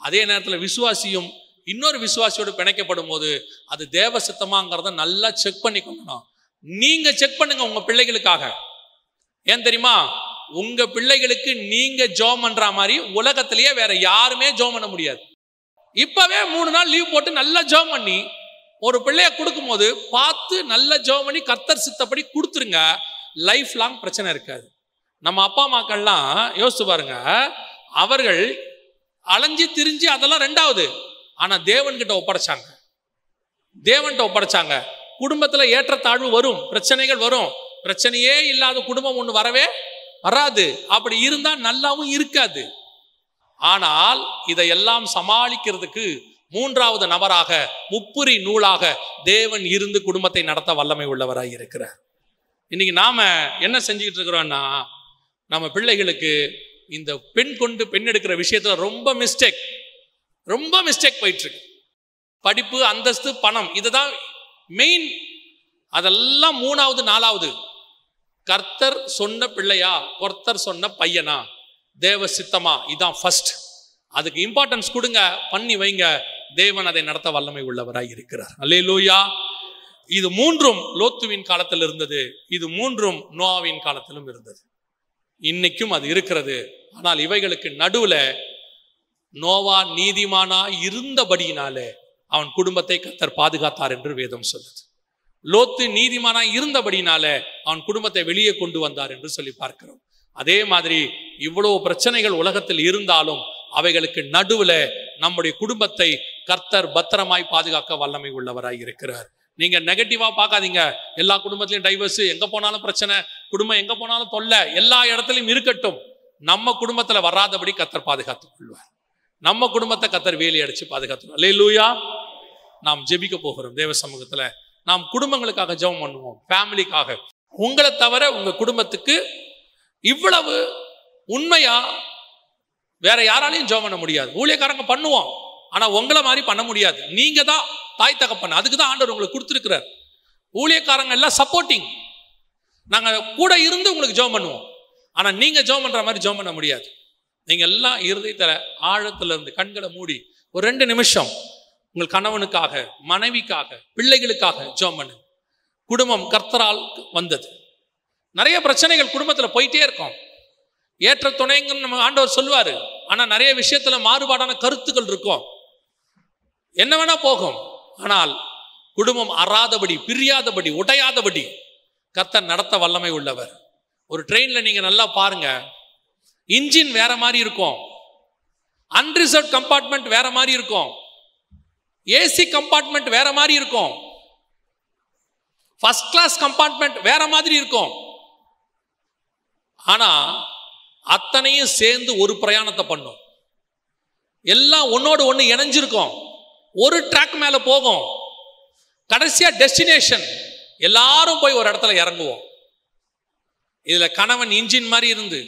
அதே நேரத்தில் விசுவாசியும் இன்னொரு விசுவாசியோடு பிணைக்கப்படும் போது அது தேவ சித்தமாங்கிறத நல்லா செக் பண்ணிக்கணும். நீங்க செக் பண்ணுங்க உங்க பிள்ளைகளுக்காக. ஏன் தெரியுமா? உங்க பிள்ளைகளுக்கு நீங்க ஜெபம் பண்ற மாதிரி உலகத்திலேயே வேற யாருமே ஜெபம் பண்ண முடியாது. இப்பவே 3 நாள் லீவ் போட்டு நல்லா ஜெபம் பண்ணி ஒரு பிள்ளைய கொடுக்கும் போது பார்த்து நல்ல ஜெபம் பண்ணி கர்த்தர் சித்தப்படி கொடுத்துருங்க. லைஃப் லாங் பிரச்சனை இருக்காது. நம்ம அப்பா அம்மாக்கள்லாம் யோசிச்சு பாருங்க, அவர்கள் அலைஞ்சு திரிஞ்சு அதெல்லாம் ரெண்டாவது, ஆனா தேவன்கிட்ட ஒப்படைச்சாங்க. குடும்பத்துல ஏற்றத்தாழ்வு வரும், பிரச்சனைகள் வரும். பிரச்சனையே இல்லாத குடும்பம் ஒண்ணு வரவே வராது. அப்படி இருந்தா நல்லாவும் இருக்காது. ஆனால் இதையெல்லாம் சமாளிக்கிறதுக்கு 3வது நபராக முப்புரி நூலாக தேவன் இருந்து குடும்பத்தை நடத்த வல்லமை உள்ளவராய் இருக்கிறார். இன்னைக்கு நாம என்ன செஞ்சுக்கிட்டு இருக்கிறோம்னா, நம்ம பிள்ளைகளுக்கு இந்த பெண் கொண்டு பெண் எடுக்கிற விஷயத்துல ரொம்ப மிஸ்டேக் போயிட்டு இருக்கு. படிப்பு, அந்தஸ்து, பணம், இதுதான் மெயின். அதெல்லாம் 3வது 4வது. கர்த்தர் சொன்ன பிள்ளையா, கர்த்தர் சொன்ன பையனா, தேவ சித்தமா, இதான் ஃபர்ஸ்ட். அதுக்கு இம்பார்ட்டன்ஸ் கொடுங்க, பண்ணி வைங்க. தேவன் அதை நடத்த வல்லமை உள்ளவராய் இருக்கிறார். அல்லேலூயா. இது 3ம் லோத்துவின் காலத்தில் இருந்தது. இது 3ம் நோவாவின் காலத்திலும் இருந்தது. இன்னைக்கும் அது இருக்கிறது. ஆனால் இவைகளுக்கு நடுவுல நோவா நீதிமானா இருந்தபடியினாலே அவன் குடும்பத்தை கர்த்தர் பாதுகாத்தார் என்று வேதம் சொல்லுது. லோத்து நீதிமானா இருந்தபடினாலே அவன் குடும்பத்தை வெளியே கொண்டு வந்தார் என்று சொல்லி பார்க்கிறோம். அதே மாதிரி இவ்வளவு பிரச்சனைகள் உலகத்தில் இருந்தாலும் அவைகளுக்கு நடுவுல நம்முடைய குடும்பத்தை கர்த்தர் பத்திரமாய் பாதுகாக்க வல்லமை உள்ளவராய் இருக்கிறார். நீங்க நெகட்டிவா பார்க்காதீங்க. எல்லா குடும்பத்திலையும் டைவர்ஸ், எங்க போனாலும் பிரச்சனை, குடும்பம் எங்க போனாலும் தொல்லை, எல்லா இடத்துலையும் இருக்கட்டும். நம்ம குடும்பத்துல வராதபடி கர்த்தர் பாதுகாத்துக் கொள்வார். நம்ம குடும்பத்தை கர்த்தர் வேலி அடிச்சு பாதுகாத்துக். அல்லேலூயா. நாம் ஜெபிக்க போகிறோம் தேவ சமூகத்துல. நாம் குடும்பங்களுக்காக ஜெபம் பண்ணுவோம், ஃபேமிலிக்காக. உங்களை தவிர உங்க குடும்பத்துக்கு இவ்வளவு உண்மையா வேற யாராலையும் ஜெபம் பண்ண முடியாது. ஊழியக்காரங்க பண்ணுவோம், ஆனா உங்களை மாதிரி பண்ண முடியாது. நீங்க தான் தாய் தகப்பன். அதுக்கு தான் ஆண்டவர் உங்களுக்கு கொடுத்துருக்கிறார். ஊழியக்காரங்க எல்லாம் சப்போர்ட்டிங், நாங்க கூட இருந்து உங்களுக்கு ஜெபம் பண்ணுவோம். ஆனா நீங்க ஜெபம் பண்ற மாதிரி ஜெபம் பண்ண முடியாது. நீங்க எல்லாம் இருதயத்துல ஆழத்துல இருந்து கண்களை மூடி ஒரு 2 நிமிஷம் உங்கள் கணவனுக்காக, மனைவிக்காக, பிள்ளைகளுக்காக ஜெபம் பண்ணுங்க. குடும்பம் கர்த்தரால் வந்தது. நிறைய பிரச்சனைகள் குடும்பத்துல போயிட்டே இருக்கும். ஏற்ற துணைங்கன்னு நம்ம ஆண்டவர் சொல்லுவாரு. ஆனா நிறைய விஷயத்துல மாறுபாடான கருத்துக்கள் இருக்கும். என்ன வேணா போகும். ஆனால் குடும்பம் அறாதபடி, பிரியாதபடி, உடையாதபடி கர்த்தர் நடத்த வல்லமை உள்ளவர். ஒரு ட்ரெயின்ல நீங்க நல்லா பாருங்க, இன்ஜின் வேற மாதிரி இருக்கும், அன்ரிசர்வ் கம்பார்ட்மெண்ட் வேற மாதிரி இருக்கும், ஏசி கம்பார்ட்மெண்ட் வேற மாதிரி இருக்கும், ஃபர்ஸ்ட் கிளாஸ் கம்பார்ட்மெண்ட் வேற மாதிரி இருக்கும். ஆனா அத்தனையும் சேர்ந்து ஒரு பிரயாணத்தை பண்ணும். எல்லாம் ஒன்னோடு ஒன்று இணைஞ்சிருக்கும். ஒரு ட்ராக் மேல போகும். கடைசியா டெஸ்டினேஷன் எல்லாரும் போய் ஒரு இடத்துல இறங்குவோம். இதுல கணவன் இன்ஜின் மாதிரி இருந்து,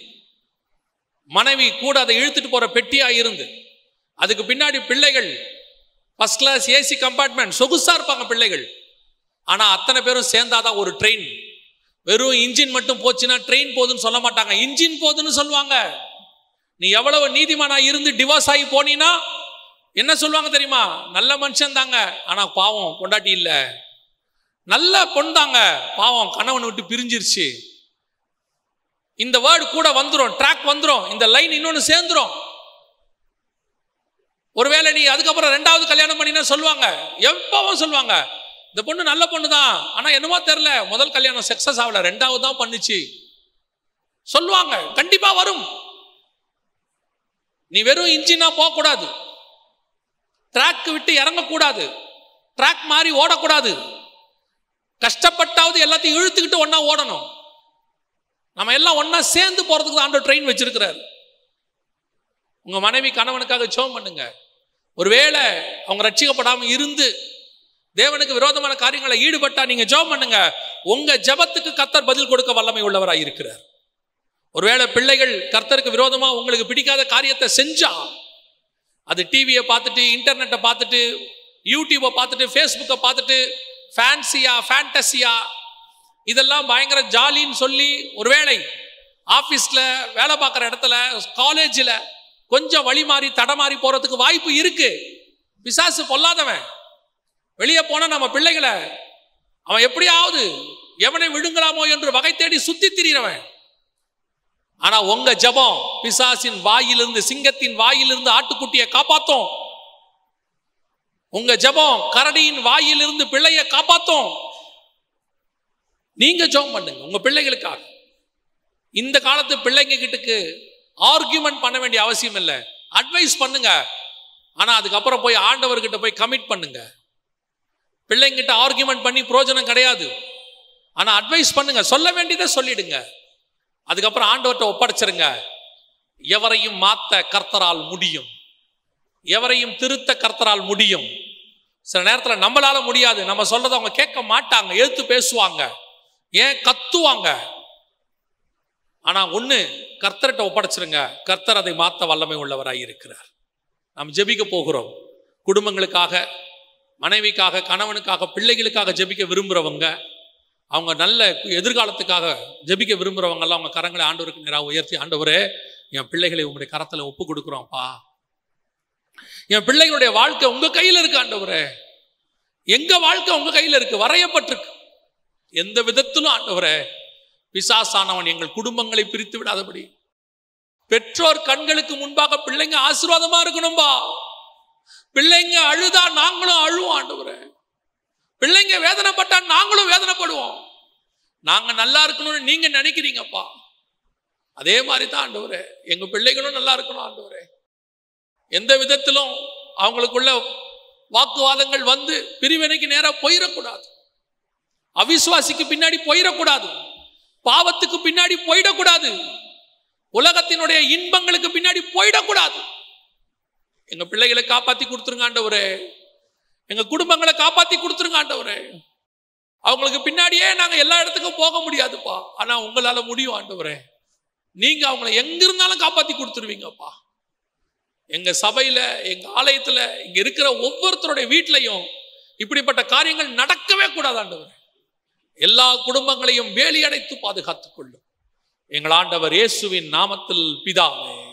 மனைவி கூட அதை இழுத்துட்டு போற பெட்டியா இருந்து, அதுக்கு பின்னாடி பிள்ளைகள் ஃபர்ஸ்ட் கிளாஸ் ஏசி கம்பார்ட்மெண்ட் சொகுசா இருப்பாங்க பிள்ளைகள். ஆனா அத்தனை பேரும் சேர்ந்தாதான் ஒரு ட்ரெயின். வெறும் இன்ஜின் மட்டும் போச்சுன்னா ட்ரெயின் போகுதுன்னு சொல்ல மாட்டாங்க, இன்ஜின் போகுதுன்னு சொல்லுவாங்க. நீ எவ்வளவு நீதிமானா இருந்து டிவோர்ஸ் ஆகி போனீனா என்ன சொல்லுவாங்க தெரியுமா? நல்ல மனுஷன் தாங்க, ஆனா பாவம் பொண்டாட்டி இல்ல. நல்ல பொண்ணு தாங்க, பாவம் கணவன் விட்டு பிரிஞ்சிருச்சு. இந்த வேர்டு கூட வந்துரும், ட்ராக் வந்துரும், இந்த லைன் இன்னொன்னு சேர்ந்துரும். ஒருவேளை நீ அதுக்கப்புறம் 2வது கல்யாணம் பண்ணினா சொல்லுவாங்க, எப்பவும் சொல்லுவாங்க, இந்த பொண்ணு நல்ல பொண்ணு தான், ஆனா என்னமோ தெரியல, முதல் கல்யாணம் சக்சஸ் ஆகல, 2வது தான் பண்ணுச்சு சொல்லுவாங்க. கண்டிப்பா வரும். நீ வெறும் இன்ஜினா போக கூடாது, ட்ராக் விட்டு இறங்கக்கூடாது, ட்ராக் மாதிரி ஓடக்கூடாது. கஷ்டப்பட்டாவது எல்லாத்தையும் இழுத்துக்கிட்டு ஒன்னா ஓடணும். நம்ம எல்லாம் ஒன்னா சேர்ந்து போறதுக்கு தான் ஆண்டவர் ட்ரெயின் வச்சிருக்கிறார். உங்க மனைவி கணவனுக்காக ஜெபம் பண்ணுங்க. ஒருவேளை அவங்க ரட்சிக்கப்படாம இருந்து தேவனுக்கு விரோதமான காரியங்களை ஈடுபட்டா நீங்க ஜெபம் பண்ணுங்க. உங்க ஜெபத்துக்கு கர்த்தர் பதில் கொடுக்க வல்லமை உள்ளவராய் இருக்கிறார். ஒருவேளை பிள்ளைகள் கர்த்தருக்கு விரோதமா உங்களுக்கு பிடிக்காத காரியத்தை செஞ்சா, அது டிவியை பார்த்துட்டு, இன்டர்நெட்டை பார்த்துட்டு, யூடியூபை பார்த்துட்டு, ஃபேஸ்புக்கை பார்த்துட்டு, ஃபேன்சியா ஃபேண்டசியா இதெல்லாம் பயங்கர ஜாலின்னு சொல்லி, ஒருவேளை ஆஃபீஸில் வேலை பார்க்குற இடத்துல, காலேஜில் கொஞ்சம் வழி மாறி தடமாறி போறதுக்கு வாய்ப்பு இருக்கு. பிசாசு பொல்லாதவன். வெளியே போனா நம்ம பிள்ளைகளை அவன் எப்படியாவது எவனை விழுங்கலாமோ என்று வகை தேடி சுத்தி திரிகிறவன். ஆனா உங்க ஜெபம் பிசாசின் வாயிலிருந்து, சிங்கத்தின் வாயிலிருந்து ஆட்டுக்குட்டியை காப்பாத்தும். உங்க ஜெபம் கரடியின் வாயிலிருந்து பிள்ளைய காப்பாத்தும். நீங்க ஜெபம் பண்ணுங்க உங்க பிள்ளைகளுக்காக. இந்த காலத்து பிள்ளைங்க கிட்டக்கு ஆர்கியூமெண்ட் பண்ண வேண்டிய அவசியம் இல்லை. அட்வைஸ் பண்ணுங்க. ஆனா அதுக்கப்புறம் போய் ஆண்டவர்கிட்ட போய் கமிட் பண்ணுங்க. பிள்ளைங்கிட்ட ஆர்கியூமெண்ட் பண்ணி பிரயோஜனம் கிடையாது. ஆனா அட்வைஸ் பண்ணுங்க. சொல்ல வேண்டியதை சொல்லிடுங்க. அதுக்கப்புறம் ஆண்டவர்கிட்ட ஒப்படைச்சிருங்க. எவரையும் மாத்த கர்த்தரால் முடியும். எவரையும் திருத்த கர்த்தரால் முடியும். சில நேரத்தில் நம்மளால முடியாது. நம்ம சொல்றதை அவங்க கேட்க மாட்டாங்க, எதிர்த்து பேசுவாங்க, ஏன் கத்துவாங்க. ஆனா ஒண்ணு, கர்த்தர்கிட்ட ஒப்படைச்சிருங்க. கர்த்தர் அதை மாத்த வல்லமை உள்ளவராய் இருக்கிறார். நாம் ஜெபிக்க போகிறோம். குடும்பங்களுக்காக, மனைவிக்காக, கணவனுக்காக, பிள்ளைகளுக்காக ஜெபிக்க விரும்புறவங்க, அவங்க நல்ல எதிர்காலத்துக்காக ஜெபிக்க விரும்புறவங்க எல்லாம் அவங்க கரங்களை ஆண்டவருக்கு நேராக உயர்த்தி, ஆண்டவரே என் பிள்ளைகளை உங்களுடைய கரத்துல ஒப்பு கொடுக்குறோம்ப்பா. என் பிள்ளைகளுடைய வாழ்க்கை உங்க கையில இருக்கு ஆண்டவரே. எங்க வாழ்க்கை உங்க கையில இருக்கு, வரையப்பட்டிருக்கு. எந்த விதத்திலும் ஆண்டவரே பிசாசானவன் எங்கள் குடும்பங்களை பிரித்து விடாதபடி, பெற்றோர் கண்களுக்கு முன்பாக பிள்ளைங்க ஆசீர்வாதமா இருக்கணும்பா. பிள்ளைங்க அழுதா நாங்களும் அழுவோம் ஆண்டவரே. பிள்ளைங்க வேதனைப்பட்டா நாங்களும் வேதனைப்படுவோம். நாங்க நல்லா இருக்கணும்னு நீங்க நினைக்கிறீங்கப்பா. அதே மாதிரி தான் ஆண்டவரே எங்க பிள்ளைகளும் நல்லா இருக்கணும் ஆண்டவரே. எந்த விதத்திலும் அவங்களுக்குள்ள வாக்குவாதங்கள் வந்து பிரிவினைக்கு நேரா போயிடக்கூடாது. அவிசுவாசிக்கு பின்னாடி போயிடக்கூடாது. பாவத்துக்கு பின்னாடி போயிடக்கூடாது. உலகத்தினுடைய இன்பங்களுக்கு பின்னாடி போயிடக்கூடாது. எங்க பிள்ளைகளை காப்பாத்தி கொடுத்துருங்க ஆண்டவரே. எங்க குடும்பங்களை காப்பாத்தி கொடுத்துருங்க ஆண்டவரே. அவங்களுக்கு பின்னாடியே நாங்க எல்லா இடத்துக்கும் போக முடியாதுப்பா. ஆனா உங்களால முடியும் ஆண்டவரே. நீங்க அவங்களை எங்க இருந்தாலும் காப்பாத்தி கொடுத்துருவீங்கப்பா. எங்க சபையில, எங்க ஆலயத்துல, இங்க இருக்கிற ஒவ்வொருத்தருடைய வீட்டிலையும் இப்படிப்பட்ட காரியங்கள் நடக்கவே கூடாது ஆண்டவரே. எல்லா குடும்பங்களையும் வேலி அடைத்து பாதுகாத்துக் கொள்ளும் எங்கள் ஆண்டவர் இயேசுவின் நாமத்தில் பிதாவே.